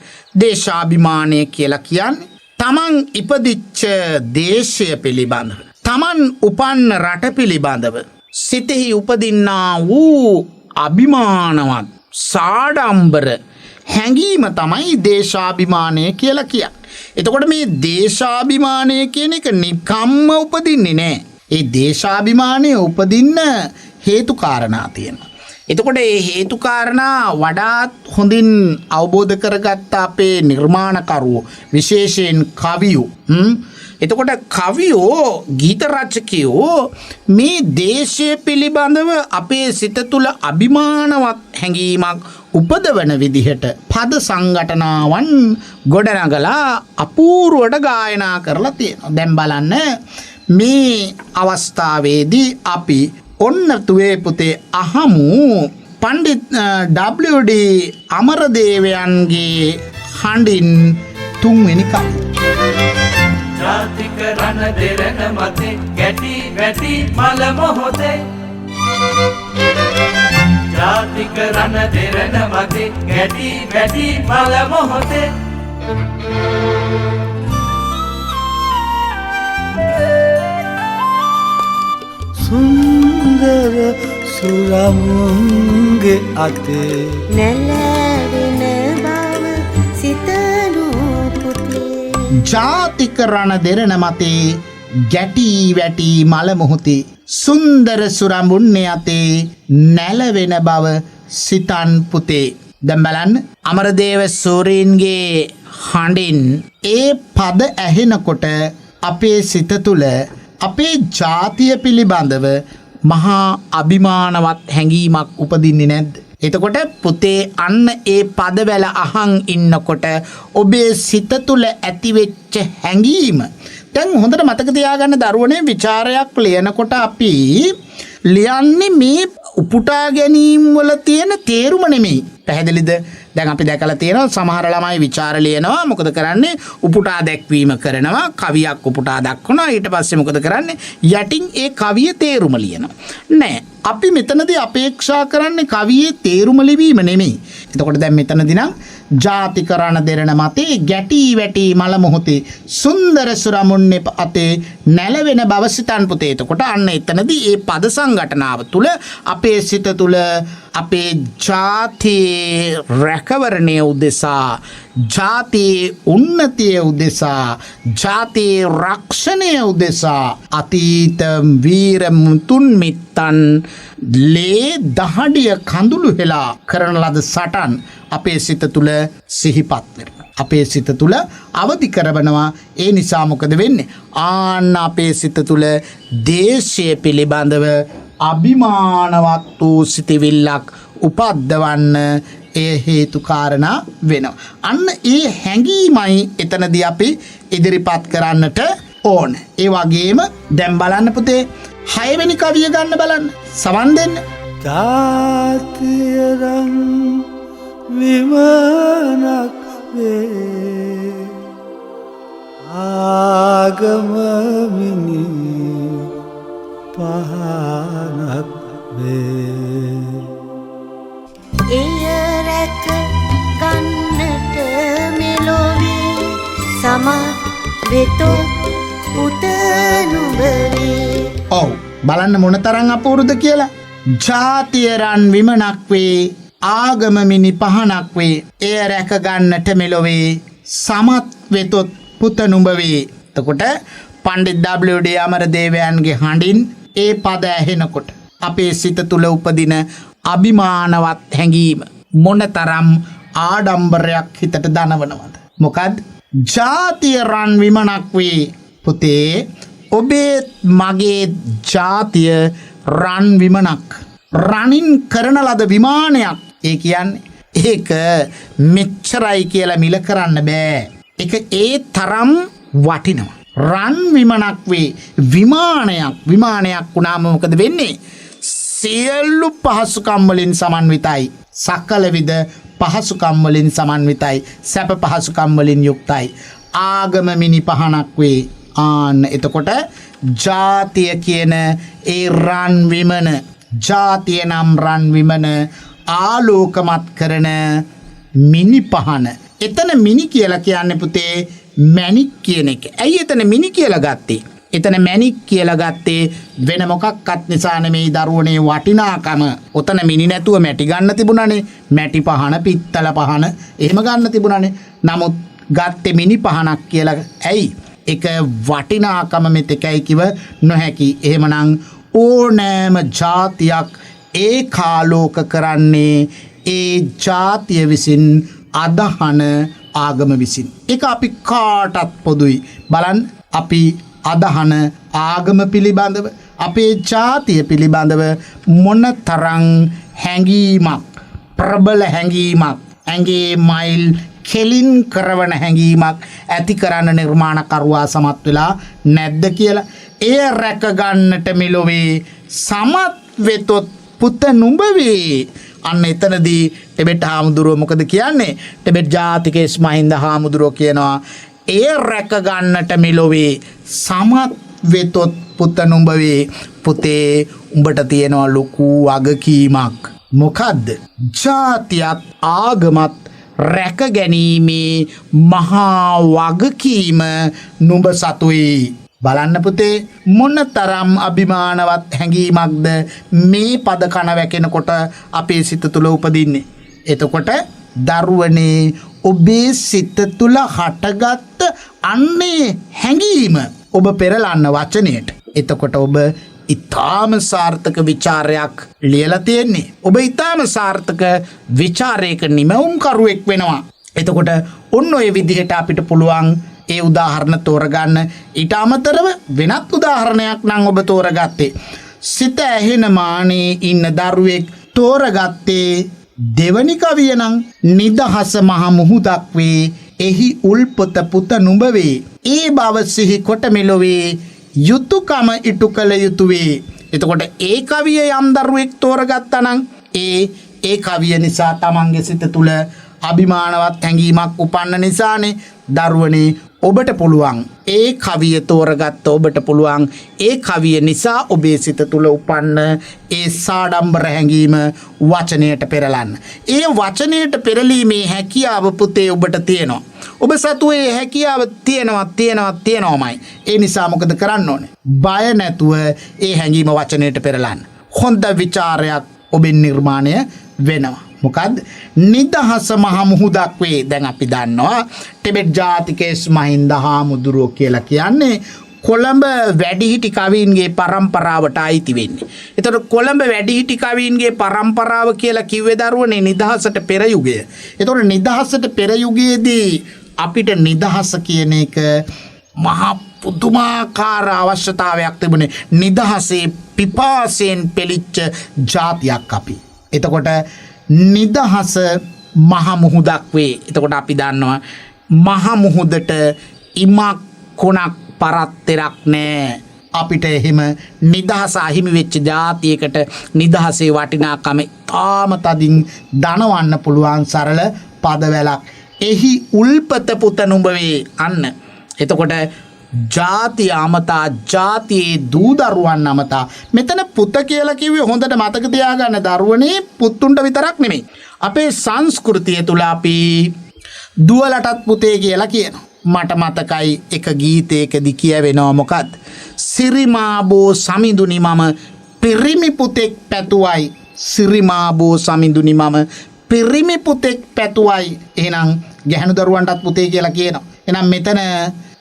S3: දේශාභිමානය කියලා කියන්නේ? තමන් ඉපදිච්ච දේශය පිළිබඳව, තමන් උපන්න රට පිළිබඳව සිතෙහි උපදින්නා වූ අභිමානවත් සාඩම්බර හැඟීම තමයි දේශාභිමානය කියලා කියන්නේ. එතකොට මේ දේශාභිමානය කියන එක නිකම්ම උපදින්නේ නැහැ. ඒ දේශාභිමානය උපදින්න හේතු කාරණා තියෙනවා. එතකොට මේ හේතු කාරණා වඩාත් හොඳින් අවබෝධ කරගත්ත අපේ නිර්මාණකරුවෝ විශේෂයෙන් කවියෝ එතකොට කවියෝ ගීත රචකයෝ මේ දේශය පිළිබඳව අපේ සිත තුළ අභිමානවත් හැඟීමක් උපදවන විදිහට පද සංඝටනාවන් ගොඩනගලා අපූර්වට ගායනා කරලා තියෙනවා. දැන් බලන්න මේ අවස්ථාවේදී අපි ඔන්න තුවේ පුතේ අහමු පණ්ඩිත් WD අමරදේවයන්ගේ හඬින් තුන්වෙනි කවි.
S5: ජාතික රණ දෙරණ මතේ ගැටි වැටි මල මොහොතේ ජාතික රණ දෙරණ මතේ ගැටි වැටි මල මොහොතේ
S4: සුන්දර සුරමුන්ගේ අතේ
S6: නැලවෙන බව සිතනු පුතේ
S3: ජාතික රණ දෙරණ මතේ ගැටි වැටි මල මොහොතේ සුන්දර සුරමුන්නේ අතේ නැලවෙන බව සිතන් පුතේ. දැන් බලන්න අමරදේව සූරීන්ගේ හඬින් ඒ පද ඇහෙනකොට අපේ සිත තුළ අපේ ජාතිය පිළිබඳව මහා අභිමානවත් හැඟීමක් උපදින්නේ නැද්ද? එතකොට පුතේ අන්න ඒ පදවැල අහන් ඉන්නකොට ඔබේ සිත තුළ ඇතිවෙච්ච හැඟීම දැන් හොඳට මතක තියාගන්න දරුවනේ විචාරයක් ලියනකොට අපි ලියන්නේ මේ උපුටා ගැනීම් වල තියෙන තේරුම නෙමෙයි. පැහැදිලිද? දැන් අපි දැකලා තියෙනවා සමහර ළමයි විචාර ලියනවා මොකද කරන්නේ උපුටා දැක්වීම කරනවා කවියක් උපුටා දක්වනවා ඊට පස්සේ මොකද කරන්නේ යටින් ඒ කවිය තේරුම ලියනවා. නෑ අපි මෙතනදී අපේක්ෂා කරන්නේ කවියේ තේරුම ලිවීම නෙමෙයි. එතකොට දැන් මෙතනදී නම් ජාතික රණ දෙරණ මතේ ගැටි වැටි මල මොහොතේ සුන්දර සුරමුන්නේ අතේ නැලවෙන බව සිතන් පුතේ. එතකොට අන්න එතනදී ඒ පද සංඝටනාව තුල අපේ සිත තුල අපේ ජාතියේ රැකවරණය උදෙසා ජාතියේ උන්නතිය උදෙසා ජාතියේ රක්ෂණය උදෙසා අතීත වීර මුතුන් මිත්තන් ලේ දහඩිය කඳුළු හෙලා කරන ලද සටන් අපේ සිත තුළ සිහිපත් වෙනවා. අපේ සිත තුළ අවදි කරවනවා. ඒ නිසා මොකද වෙන්නේ? ආන්න අපේ සිත තුළ දේශය පිළිබඳව අභිමානවත් වූ සිතවිල්ලක් උපද්දවන්න ඒ හේතු කාරණා වෙනවා. අන්න ඒ හැඟීමයි එතනදී අපි ඉදිරිපත් කරන්නට ඕන. ඒ වගේම දැන් බලන්න පුතේ 6 වෙනි කවිය ගන්න බලන්න. සවන් දෙන්න.
S4: ජාතියරම් විමනක් වේ ආගමමිනි පහනක් වේ
S6: එය රැක ගන්නට මෙලොවේ සමත් වෙතොත් පුත නුඹවේ.
S3: ඔව් බලන්න මොන තරම් අපූර්වද කියලා. ජාතිය රන් විමනක් වේ ආගමමිනි පහනක් වේ එය රැක ගන්නට මෙලොවේ සමත් වෙතොත් පුත නුඹ වේ. එතකොට පණ්ඩිත් WD අමරදේවයන්ගේ හඬින් ඒ පද ඇහෙනකොට අපේ සිත තුළ උපදින අභිමානවත් හැඟීම මොනතරම් ආඩම්බරයක් හිතට දනවනවද? මොකද ජාතිය රන් විමනක් වේ පුතේ ඔබේ මගේ ජාතිය රන් විමනක් රනින් කරන ලද විමානයක්. ඒ කියන්නේ ඒක මෙච්චරයි කියලා මිල කරන්න බෑ. ඒක ඒ තරම් වටිනවා. රන් විමනක් වේ විමානයක් වුණාම මොකද වෙන්නේ? සියලු පහසුකම් වලින් සමන්විතයි. සකල විද පහසුකම් වලින් සමන්විතයි. සැප පහසුකම් වලින් යුක්තයි. ආගම මිනි පහනක් වේ. ආන්න එතකොට ජාතිය කියන ඒ රන් විමන, ජාතිය නම් රන් විමන ආලෝකමත් කරන මිනි පහන. එතන මිනි කියලා කියන්නේ පුතේ මැණික් කියන එක. ඇයි එතන මිනි කියලා ගත්තේ? එතන මැණික් කියලා ගත්තේ වෙන මොකක්වත් නිසා නෙමෙයි දරුවනේ වටිනාකම. ඔතන මිනි නැතුව මැටි ගන්න තිබුණානේ. මැටි පහන, පිත්තල පහන එහෙම ගන්න තිබුණානේ. නමුත් ගත්තේ මිනි පහනක් කියලා. ඇයි? ඒක වටිනාකම මෙතෙකයි කිව නොහැකි. එහෙමනම් ඕනෑම ජාතියක් ඒකාලෝක කරන්නේ ඒ ජාතිය විසින් අදහන ආගම විසින්. ඒක අපි කාටත් පොදුයි. බලන්න අපි අදහන ආගම පිළිබඳව, අපේ ජාතිය පිළිබඳව මොන තරම් හැඟීමක්, ප්‍රබල හැඟීමක්, ඇඟේ මයිල් කෙලින් කරවන හැඟීමක් ඇති කරන්න නිර්මාණකරුවා සමත් වෙලා නැද්ද කියලා. එය රැකගන්නට මෙලොවේ සමත් වෙතොත් පුත නුඹ වේ. අන්න එතනදී ටිබෙට් හාමුදුරුවෝ මොකද කියන්නේ? ටිබෙට් ජාතිකේ ස්මහින්ද හාමුදුරුවෝ කියනවා එය රැකගන්නට මෙලොවේ සමත් වෙතොත් පුත නුඹ වේ. පුතේ උඹට තියෙනවා ලොකු වගකීමක්. මොකද්ද? ජාතියත් ආගමත් රැක ගැනීමේ මහා වගකීම නුඹ සතුයි. බලන්න පුතේ මොන තරම් අභිමානවත් හැඟීමක්ද මේ පද කන වැකෙනකොට අපේ සිත තුළ උපදින්නේ. එතකොට දරුවනේ ඔබේ සිත තුළ හටගත්ත අන්නේ හැඟීම ඔබ පෙරලන්න වචනයට. එතකොට ඔබ ඉතාම සාර්ථක විචාරයක් ලියලා තියෙන්නේ. ඔබ ඉතාම සාර්ථක විචාරයක නිමවුම්කරුවෙක් වෙනවා. එතකොට ඔන්න ඔය විදිහට අපිට පුළුවන් ඒ උදාහරණ තෝරගන්න. ඊට අමතරව වෙනත් උදාහරණයක් නම් ඔබ තෝරගත්තේ සිත ඇහෙන මානේ ඉන්න දරුවෙක් තෝරගත්තේ දෙවනි කවිය නම් නිදහස මහ මුහුදක් වේ එහි උල්පොත පුත නුඹ වේ. ඒ බව සිහි කොට මෙලොවේ යුතුයකම ඉටු කළ යුතුවේ. එතකොට ඒ කවිය යම් දරුවෙක් තෝරගත්තා නම් ඒ කවිය නිසා තමන්ගේ සිත තුළ අභිමානවත් හැඟීමක් උපන්න නිසානේ දරුවනේ ඔබට පුළුවන් ඒ කවිය තෝරගත්ත ඔබට පුළුවන් ඒ කවිය නිසා ඔබේ සිත තුළ උපන්න ඒ සාඩම්බර හැඟීම වචනයට පෙරලන්න. ඒ වචනයට පෙරලීමේ හැකියාව පුතේ ඔබට තියෙනවා. ඔබ සතු ඒ හැකියාව තියෙනවාමයි. ඒ නිසා මොකද කරන්න ඕනේ? බය නැතුව ඒ හැඟීම වචනයට පෙරලන්න. හොඳ විචාරයක් ඔබෙන් නිර්මාණය වෙනවා. මොකද්ද? නිදහස මහ මුහුදක් වේ. දැන් අපි දන්නවා ටිබෙට් ජාතිකේ ස්මහින්ද හාමුදුරුවෝ කියලා කියන්නේ කොළඹ වැඩිහිටි කවීන්ගේ පරම්පරාවට අයිති වෙන්නේ. එතකොට කොළඹ වැඩිහිටි කවීන්ගේ පරම්පරාව කියලා කිව්වේ දරුවනේ නිදහසට පෙර යුගය. එතකොට නිදහසට පෙර යුගයේදී අපිට නිදහස කියන එක මහා පුදුමාකාර අවශ්‍යතාවයක් තිබුණේ. නිදහසේ පිපාසයෙන් පෙලිච්ච ජාතියක් අපි. එතකොට නිදහස මහ මුහුදක් වේ. එතකොට අපි දන්නවා මහ මුහුදට ඉමක් කොනක් පරත්තරක් නෑ. අපිට එහෙම නිදහස අහිමි වෙච්ච ජාතියකට නිදහසේ වටිනාකම තාම තදින් දනවන්න පුළුවන් සරල පදවැලක්. එහි උල්පත පුත නුඹ වේ. අන්න එතකොට ජාතිය අමතා ජාතියේ දූ දරුවන් අමතා. මෙතන පුත කියලා කිව්වේ හොඳට මතක තියාගන්න දරුවනේ පුතුන්ට විතරක් නෙමෙයි. අපේ සංස්කෘතිය තුල අපි දුවලටත් පුතේ කියලා කියනවා. මට මතකයි එක ගීතයකදී කියවෙනවා මොකක්ද? සිරිමාබෝ සමිඳුනි මම පිරිමි පුතෙක් පැතුවයි. සිරිමාබෝ සමිඳුනි මම පිරිමි පුතෙක් පැතුවයි. එහෙනම් ගැහණු දරුවන්ටත් පුතේ කියලා කියනවා. එහෙනම් මෙතන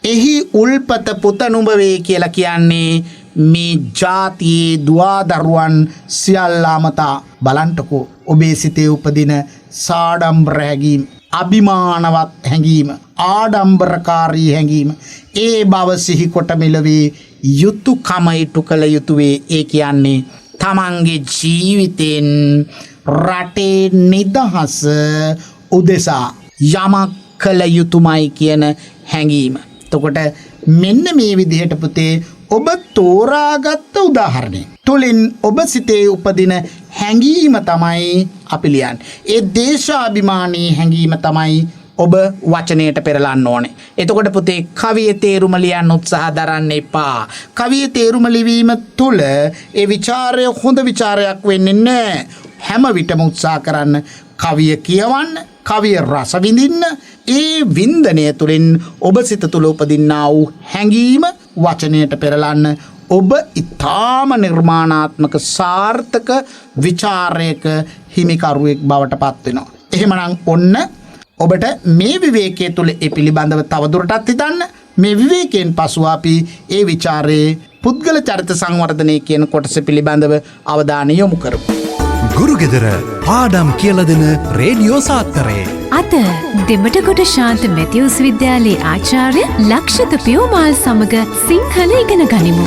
S3: එහි උල්පත පුත නුඹ වේ කියලා කියන්නේ මේ ජාතියේ දුවා දරුවන් සියල්ල අමතා. බලන්ටකෝ ඔබේ සිතේ උපදින සාඩම්බර හැඟීම, අභිමානවත් හැඟීම, ආඩම්බරකාරී හැඟීම, ඒ බව සිහි කොට මෙලවේ යුතුයකම ඉටු කළ යුතුවේ. ඒ කියන්නේ තමන්ගේ ජීවිතෙන් රටේ නිදහස උදෙසා යමක් කළ යුතුමයි කියන හැඟීම. එතකොට මෙන්න මේ විදිහට පුතේ ඔබ තෝරාගත්ත උදාහරණය තුලින් ඔබ සිතේ උපදින හැඟීම තමයි අපි ලියන්නේ. ඒ දේශාභිමානී හැඟීම තමයි ඔබ වචනයට පෙරලන්න ඕනේ. එතකොට පුතේ කවියේ තේරුම ලියන්න උත්සාහ දරන්න එපා. කවියේ තේරුම ලිවීම තුළ ඒ ਵਿਚාරය හොඳ ਵਿਚාරයක් වෙන්නේ නැහැ. හැම විටම උත්සාහ කරන්න කවිය කියවන්න, කවිය රස විඳින්න. ඒ වින්දනය තුළින් ඔබ සිත තුළ උපදින්නා වූ හැඟීම වචනයට පෙරලන්න ඔබ ඊටාම නිර්මාණාත්මක සාර්ථක ਵਿਚාරයක හිමිකරුවෙක් බවට පත් වෙනවා. එහෙමනම් ඔන්න ඔබට මේ විවේකයේ තුල ඒ පිළිබඳව තවදුරටත් හිතන්න. මේ විවේකයෙන් පසු අපි ඒ ਵਿਚාරයේ පුද්ගල චරිත සංවර්ධනය කියන කොටස පිළිබඳව අවධානය යොමු කරමු.
S1: ගුරුගෙදර පාඩම් කියලා දෙන රේඩියෝ සාත්තරේ
S2: අද දෙමටකොට ශාන්ත මැතිවුස් විද්‍යාලයේ ආචාර්ය ලක්ෂිත පියෝමාල් සමග සිංහල ඉගෙන ගනිමු.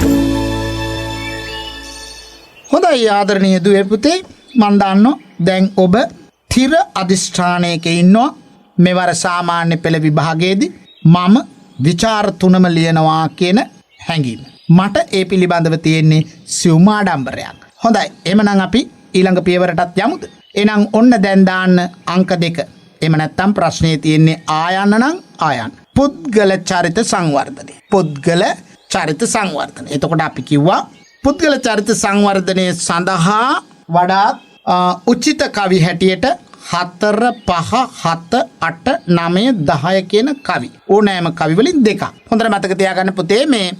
S3: හොඳයි ආදරණීය දුවේ පුතේ, මම දන්නවා දැන් ඔබ තිර අධිෂ්ඨානයක ඉන්නවා. මෙවර සාමාන්‍ය පෙළ විභාගයේදී මම විචාර තුනම ලියනවා කියන හැඟීම. මට ඒ පිළිබඳව තියෙන්නේ සියුම් ආඩම්බරයක්. හොඳයි, එහෙනම් අපි ඊළඟ පියවරටත් යමුද? එහෙනම් ඔන්න දැන් දාන්න අංක 2. එහෙම නැත්නම් ප්‍රශ්නේ තියෙන්නේ ආයන්න නම් ආයන්න. පුද්ගල චරිත සංවර්ධනය. පුද්ගල චරිත සංවර්ධනය. එතකොට අපි කිව්වා පුද්ගල චරිත සංවර්ධනය සඳහා වඩාත් උචිත කවි හැටියට 4, 5, 7, 8, 9, 10 කියන කවි. ඕනෑම කවි වලින් දෙකක්. හොඳට මතක තියාගන්න පුතේ, මේ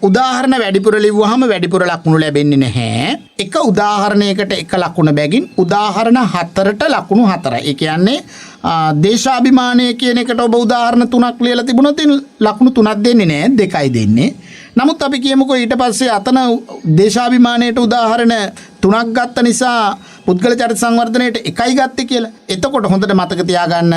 S3: උදාහරණ වැඩිපුර ලිව්වහම වැඩිපුර ලකුණු ලැබෙන්නේ නැහැ. එක උදාහරණයකට එක ලකුණ බැගින් උදාහරණ 4ට ලකුණු 4යි. ඒ කියන්නේ දේශාභිමානය කියන එකට ඔබ උදාහරණ 3ක් ලියලා තිබුණොත් ලකුණු 3ක් දෙන්නේ නැහැ, 2යි දෙන්නේ. නමුත් අපි කියමුකෝ ඊට පස්සේ අතන දේශාභිමානයට උදාහරණ 3ක් ගත්ත නිසා පුද්ගල චරිත සංවර්ධනයට 1යි ගත්තේ කියලා. එතකොට හොඳට මතක තියාගන්න,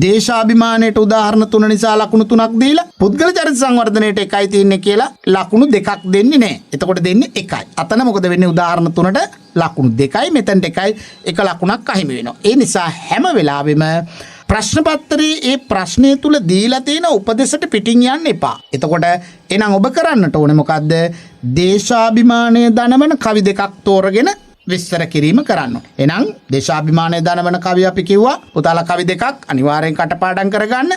S3: දේශාභිමානයට උදාහරණ 3 නිසා ලකුණු 3ක් දීලා පුද්ගල චරිත සංවර්ධනයට 1යි තියෙන්නේ කියලා ලකුණු 2ක් දෙන්නේ නැහැ. එතකොට දෙන්නේ 1යි. අතන මොකද වෙන්නේ? උදාහරණ 3ට ලකුණු 2යි, මෙතනට 1යි, 1 ලකුණක් අහිමි වෙනවා. ඒ නිසා හැම වෙලාවෙම ප්‍රශ්න පත්‍රයේ ඒ ප්‍රශ්නය තුල දීලා තියෙන උපදේශට පිටින් යන්න එපා. එතකොට එහෙනම් ඔබ කරන්නට ඕනේ මොකද්ද? දේශාභිමානය දනවන කවි දෙකක් තෝරගෙන විස්තර කිරීම කරන්න. එහෙනම් දේශාභිමානය දනවන කවි අපි කිව්වා. පුතාලා කවි දෙකක් අනිවාර්යෙන් කටපාඩම් කරගන්න.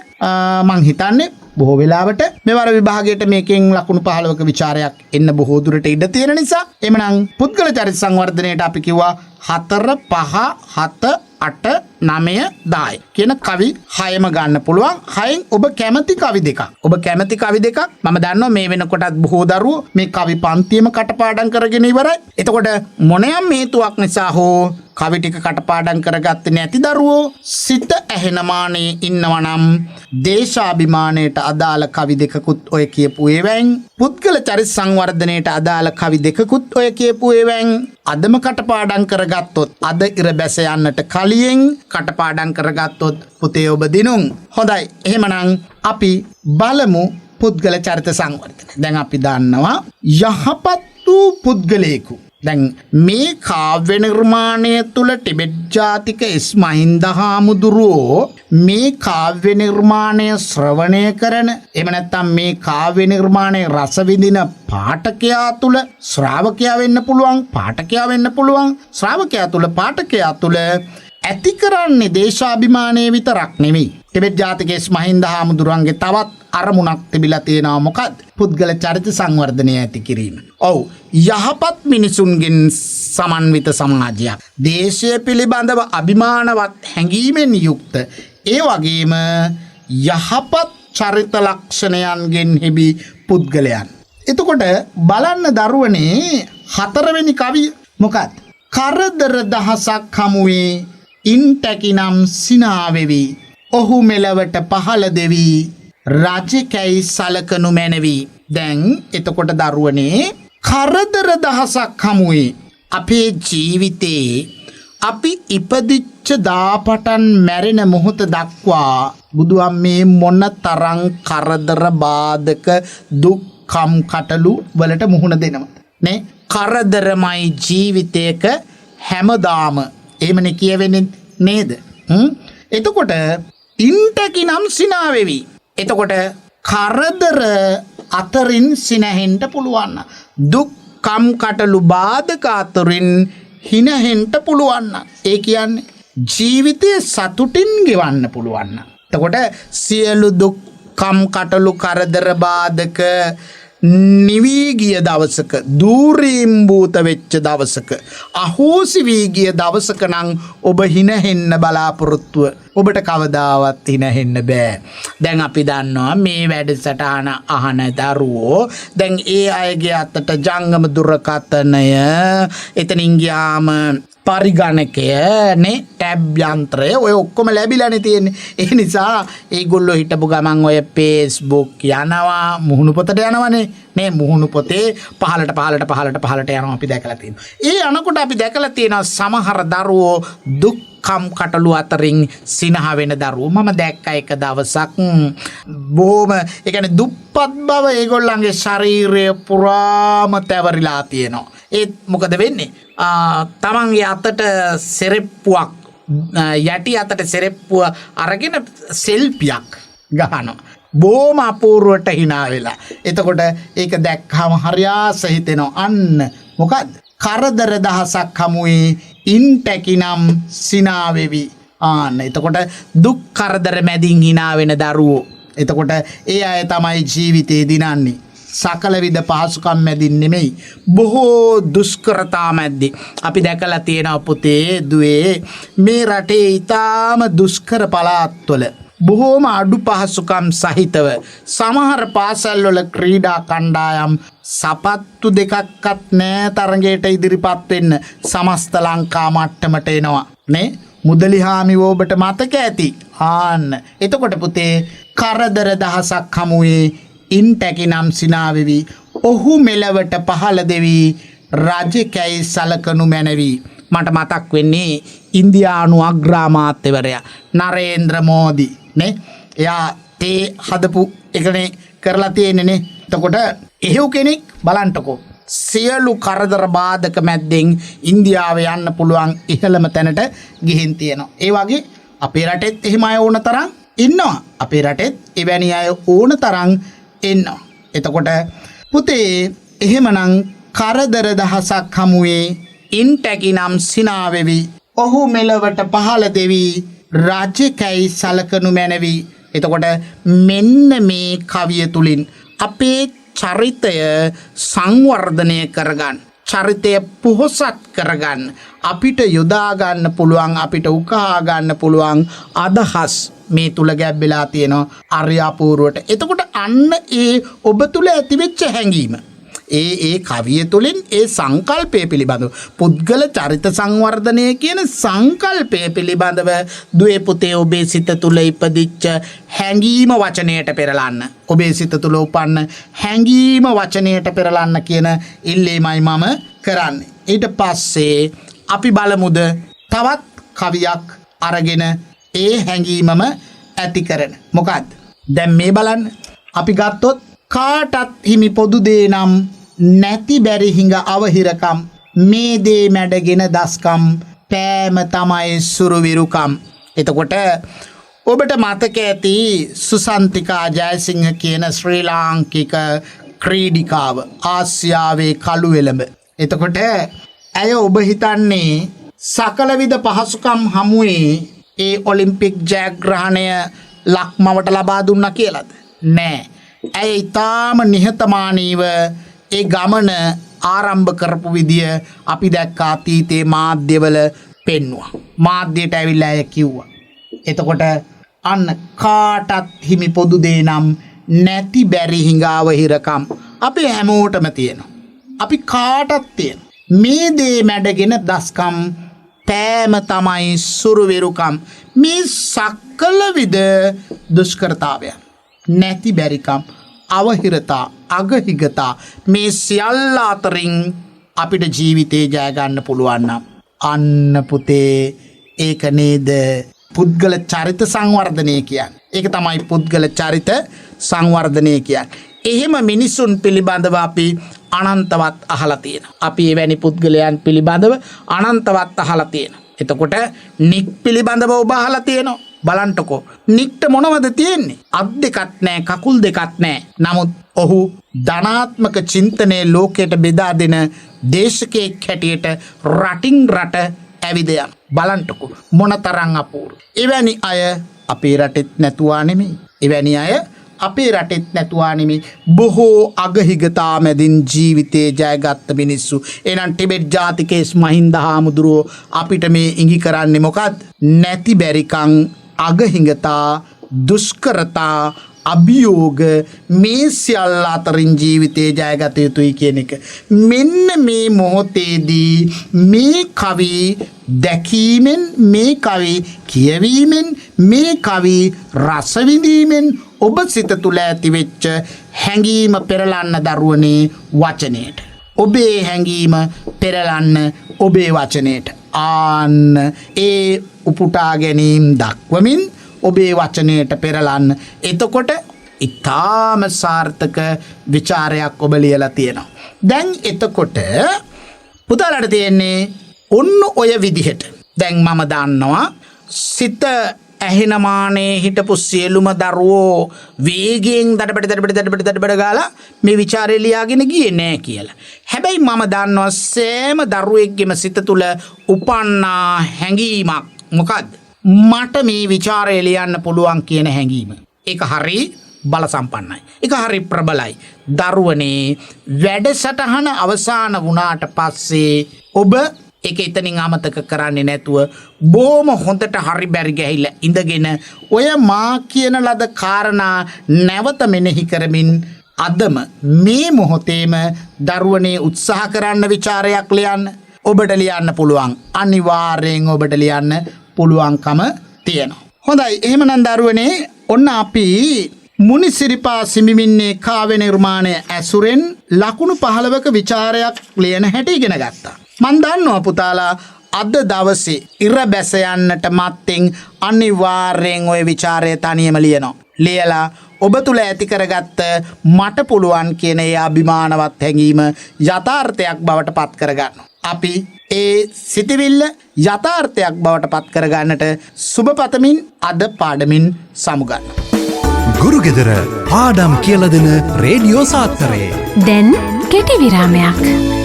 S3: මං හිතන්නේ බොහෝ වෙලාවට මෙවර විභාගයට මේකෙන් ලකුණු 15ක ਵਿਚාරයක් එන්න බොහෝ දුරට ඉඩ තියෙන නිසා එහෙනම් පුද්ගල චරිත සංවර්ධනයට අපි කිව්වා 4, 5, 7, 8, 9, 10 කියන කවි 6ම ගන්න පුළුවන්. 6න් ඔබ කැමති කවි දෙකක්. ඔබ කැමති කවි දෙකක්. මම දන්නවා මේ වෙනකොටත් බොහෝ දරුවෝ මේ කවි පන්තියම කටපාඩම් කරගෙන ඉවරයි. එතකොට මොනියම් හේතුවක් නිසා හෝ කවි ටික කටපාඩම් කරගත්තේ නැති දරුවෝ සිත ඇහෙනමානේ ඉන්නවා නම් දේශාභිමානයට අදාළ කවි දෙකකුත් ඔය කියපු ඒවෙන්, පුද්ගල චරිත සංවර්ධනයට අදාළ කවි දෙකකුත් ඔය කියපු ඒවෙන් අදම කටපාඩම් කරගත්තොත්, අද ඉර බැස යන්නට කලින් කටපාඩම් කරගත්තොත් පුතේ ඔබ දිනුම්. හොඳයි, එහෙමනම් අපි බලමු පුද්ගල චරිත සංවර්ධනය. දැන් අපි දන්නවා යහපත් වූ පුද්ගලයෙකු. දැන් මේ කාව්‍ය නිර්මාණය තුළ ටිබෙට් ජාතික එස් මහින්ද හාමුදුරුවෝ මේ කාව්‍ය නිර්මාණය ශ්‍රවණය කරන, එහෙම නැත්නම් මේ කාව්‍ය නිර්මාණය රස විඳින පාඨකයා තුළ, ශ්‍රාවකයා වෙන්න පුළුවන්, පාඨකයා වෙන්න පුළුවන්, ශ්‍රාවකයා තුළ, පාඨකයා තුළ ඇති කරන්නේ දේශාභිමානය විතරක් නෙමෙයි. ටිබෙට් ජාතික එස් මහින්ද හාමුදුරුවන්ගේ තවත් අරමුණක් තිබිලා තියෙනවා. මොකක්ද? පුද්ගල චරිත සංවර්ධනය ඇති කිරීම. ඔව්, යහපත් මිනිසුන්ගෙන් සමන්විත සමාජයක්, දේශය පිළිබඳව අභිමානවත් හැඟීමෙන් යුක්ත, ඒ වගේම යහපත් චරිත ලක්ෂණයන්ගෙන් හෙබි පුද්ගලයන්. එතකොට බලන්න දරුවනේ 4වෙනි කවිය මොකක්ද? කරදර දහසක් හමුවේ ඉන්ටැකිනම් සිනාවෙවි, ඔහු මෙලවට පහළ දෙවි, රජකැයි සලකනු මැනවි. දැන් එතකොට දරුවනේ කරදර දහසක් හමුවේ අපේ ජීවිතේ අපි ඉපදිච්ච දාපටන් මැරෙන මොහොත දක්වා බුදුන් මේ මොන තරම් කරදර බාධක දුක් කම් කටළු වලට මුහුණ දෙනවද නේ? කරදරමයි ජීවිතයක හැමදාම. එහෙමනේ කියවෙන්නේ නේද? එතකොට ඉන්ටකිනම් සිනාවෙවි. එතකොට කරදර අතරින් සිනහෙන්ට පුළුවන්. දුක් කම් කටළු බාධක අතරින් හිනහෙන්ට පුළුවන්. ඒ කියන්නේ ජීවිතය සතුටින් ගෙවන්න පුළුවන්. එතකොට සියලු දුක් කම් කටළු කරදර බාධක නිවී ගිය දවසක, දූරීම්භූත වෙච්ච දවසක, අහෝසි වී ගිය දවසක නම් ඔබ හිනහෙන්න බලාපොරොත්තුව ඔබට කවදාවත් හිනහෙන්න බෑ. දැන් අපි දන්නවා මේ වැඩසටහන අහන දරුවෝ දැන් ඒ අයගේ අතට ජංගම දුරකථනය, එතනින් ගියාම පරිගණකය නේ, ටැබ් යන්ත්‍රය ඔය ඔක්කොම ලැබිලානේ තියෙන්නේ. ඒ නිසා ඒගොල්ලෝ හිටපු ගමන් ඔය Facebook යනවා, මුහුණු පොතට යනවනේ. මේ මුහුණු පොතේ පහලට යනවා අපි දැකලා තියෙනවා. ඒ අනකොට අපි දැකලා තියෙනවා සමහර දරුවෝ දුක්ඛම් කටළු අතරින් සිනහ වෙන දරුවෝ. මම දැක්ක එක දවසක් බොහොම ඒ කියන්නේ දුප්පත් බව ඒගොල්ලන්ගේ ශරීරය පුරාම තැවරිලා තියෙනවා. ඒත් මොකද වෙන්නේ? තමන්ගේ අතට සෙරෙප්පුවක්, යටි අතට සෙරෙප්පුව අරගෙන සෙල්පියක් ගහනවා. බොහොම අපූර්වට hina වෙලා. එතකොට ඒක දැක්කම හරියාස හිතෙනවා. අන්න මොකද්ද? කරදර දහසක් හමුවේ ඉන්ටැකිනම් සිනා වෙවි. එතකොට දුක් කරදර මැදින් hina වෙන දරුවෝ. එතකොට ඒ අය තමයි ජීවිතේ දිනන්නේ. සකල විද පහසුකම් මැදින් නෙමෙයි, බොහෝ දුෂ්කරතා මැද්දේ. අපි දැකලා තියෙනවා පුතේ දුවේ මේ රටේ ඊටාම දුෂ්කර පළාත්වල බොහෝම අඩු පහසුකම් සහිතව සමහර පාසල්වල ක්‍රීඩා කණ්ඩායම් සපත්තු දෙකක්වත් නෑ තරඟයට ඉදිරිපත් වෙන්න සමස්ත ලංකා මට්ටමට එනවා නේ. මුදලි හාමිවෝ ඔබට මතක ඇති. එතකොට පුතේ කරදර දහසක් හමුවේ ඉන්ටැකිනම් සිනාවෙවි. ඔහු මෙලවට පහළ දෙවි රජකැයි සලකනු මැනවි. මට මතක් වෙන්නේ ඉන්දියානු අග්‍රාමාත්‍යවරයා නරේන්ද්‍ර මෝදි නේ. එයා තේ හදපු එකනේ කරලා තියෙන්නේ නේ. එතකොට එහෙව් කෙනෙක් බලන්නකෝ සියලු කරදර බාධක මැද්දෙන් ඉන්දියාවේ යන්න පුළුවන් ඉහළම තැනට ගිහින් තියෙනවා. ඒ වගේ අපේ රටෙත් එහෙම අය ඕන තරම් ඉන්නවා. අපේ රටෙත් එවැනි අය ඕන තරම් ඉන්නවා. එතකොට පුතේ එහෙමනම් කරදර දහසක් හමුවේ ඉන්ටැකිනම් සිනාවෙවි. ඔහු මෙලවට පහළ දෙවි රජකැයි සලකනු මැනවි. එතකොට මෙන්න මේ කවිය තුලින් අපේ චරිතය සංවර්ධනය කරගන්න, චරිතය පොහොසත් කරගන්න, අපිට යොදා ගන්න පුළුවන්, අපිට උකහා ගන්න පුළුවන් අදහස් මේ තුල ගැබ්බෙලා තියෙනවා අරියාපූර්වට. එතකොට අන්න ඒ ඔබ තුල ඇතිවෙච්ච හැඟීම, ඒ කවිය තුලින් ඒ සංකල්පය පිළිබඳව, පුද්ගල චරිත සංවර්ධනය කියන සංකල්පය පිළිබඳව දුවේ පුතේ ඔබේ සිත තුල ඉපදිච්ච හැඟීම වචනයට පෙරලන්න, ඔබේ සිත තුල උපන්න හැඟීම වචනයට පෙරලන්න කියන ඉල්ලීමයි මම කරන්නේ. ඊට පස්සේ අපි බලමුද තවත් කවියක් අරගෙන ඒ හැඟීමම ඇති කරන. මොකද්ද? දැන් මේ බලන්න. අපි ගත්තොත් කාටත් හිමි පොදු දේ නම් නැති බැරි හිඟ අවහිරකම්, මේ දේ මැඩගෙන දස්කම්, පෑම තමයි සුරුවිරුකම්. එතකොට ඔබට මතක ඇති සුසන්තිකා ජයසිංහ කියන ශ්‍රී ලාංකික ක්‍රීඩිකාව, ආසියාවේ කළු එළඹ. එතකොට ඇය ඔබ හිතන්නේ සකල විද පහසුකම් හමුවේ ඒ ඔලිම්පික් ජයග්‍රහණය ලක්මවට ලබා දුන්නා කියලාද? නෑ. ඇය ඊටාම නිහතමානීව ඒ ගමන ආරම්භ කරපු විදිය අපි දැක්ක අතීතයේ මාධ්‍යවල පෙන්වුවා. මාධ්‍යයට ඇවිල්ලා ඇය කිව්වා. එතකොට අන්න කාටත් හිමි පොදු දේ නම් නැති බැරි හිඟාව හිරකම් අපි හැමෝටම තියෙනවා. අපි කාටත් තියෙනවා. මේ දේ මැඩගෙන දස්කම්, පෑම තමයි සුරුවිරුකම්. මේ සකල විද දුෂ්කරතාවය, නැති බැරිකම්, අවහිරතා, අගහිගතා, මේ සියල්ල අතරින් අපිට ජීවිතේ ජය ගන්න පුළුවන් නම් අන්න පුතේ ඒක නේද පුද්ගල චරිත සංවර්ධනය කියන්නේ. ඒක තමයි පුද්ගල චරිත සංවර්ධනය කියන්නේ. එහෙම මිනිසුන් පිළිබඳව අපි අනන්තවත් අහලා තියෙනවා. අපි එවැනි පුද්ගලයන් පිළිබඳව අනන්තවත් අහලා තියෙනවා. එතකොට නික් පිළිබඳව ඔබ අහලා තියෙනවා. බලන්ටකෝ නික්ට මොනවද තියෙන්නේ අත් දෙකත් නෑ කකුල් දෙකත් නෑ නමුත් ඔහු ධනාත්මක චින්තනයේ ලෝකයට බෙදා දෙන දේශකයෙක් හැටියට රටින් රට ඇවිදයන් බලන්ටකෝ මොනතරං අපූර්ව එවැනි අය අපේ රටෙත් නැතුවා නෙමෙයි එවැනි අය අපේ රටෙත් නැතුවා නෙමෙයි බොහෝ අගහිගතා මැදින් ජීවිතේ ජයගත්ත මිනිස්සු එනම් ටිබෙට් ජාතිකේස් මහින්ද හාමුදුරුවෝ අපිට මේ ඉඟි කරන්නේ මොකක්ද නැති බැරිකං අගහිඟතා දුෂ්කරතා අභියෝග මේ සියල්ල අතරින් ජීවිතේ ජයගත යුතුයි කියන එක මෙන්න මේ මොහොතේදී මේ කවි දැකීමෙන් මේ කවි කියවීමෙන් මේ කවි රස විඳීමෙන් ඔබ සිත තුළ ඇතිවෙච්ච හැඟීම පෙරලන්න දරුවනේ වචනයට ඔබේ හැඟීම පෙරලන්න ඔබේ වචනයට ආන්න ඒ උපුටා ගැනීම් දක්වමින් ඔබේ වචනයට පෙරලන්න එතකොට ඉතාම සාර්ථක විචාරයක් ඔබ ලියලා තියෙනවා දැන් එතකොට පුතාලට තියෙන්නේ ඔන්න ඔය විදිහට දැන් මම දන්නවා සිත ඇහෙනමානේ හිටපු සියලුම දරුවෝ වේගයෙන් දඩබඩ ගාලා මේ විචාරය ලියාගෙන ගියේ නෑ කියලා. හැබැයි මම දන්නවා සෑම දරුවෙක්ගේම සිත තුළ උපන්නා හැඟීමක් මොකද්ද? මට මේ විචාරය ලියන්න පුළුවන් කියන හැඟීම. ඒක හරි බල සම්පන්නයි. ඒක හරි ප්‍රබලයි. දරුවනේ වැඩසටහන අවසන් වුණාට පස්සේ ඔබ ඒක එතනින් අමතක කරන්නේ නැතුව බොහොම හොඳට හරි බැරි ගහිලා ඉඳගෙන ඔය මා කියන ලද කාරණා නැවත මෙනෙහි කරමින් අදම මේ මොහොතේම දරුවනේ උත්සාහ කරන්න විචාරයක් ලියන්න ඔබට ලියන්න පුළුවන් අනිවාර්යෙන් ඔබට ලියන්න පුළුවන්කම තියෙනවා හොඳයි එහෙමනම් දරුවනේ ඔන්න අපි මුනිසිරිපා සිඹිමින්නේ කාව්‍ය නිර්මාණය ඇසුරෙන් ලකුණු 15ක විචාරයක් ලියන හැටි ඉගෙන ගත්තා මන් දන්නවා පුතාලා අද දවසේ ඉර බැස යන්නට මත්තෙන් අනිවාර්යෙන් ওই ਵਿਚාරය තනියම ලියනවා. ලියලා ඔබ තුල ඇති කරගත්ත මට පුළුවන් කියන ඒ අභිමානවත් හැඟීම යථාර්ථයක් බවට පත් කරගන්නවා. අපි ඒ සිතවිල්ල යථාර්ථයක් බවට පත් කරගන්නට සුබ පතමින් අද පාඩමින් සමුගන්නවා.
S1: ගුරුගෙදර පාඩම් කියලා දෙන රේඩියෝ සාත්තරේ
S2: දැන් කෙටි විරාමයක්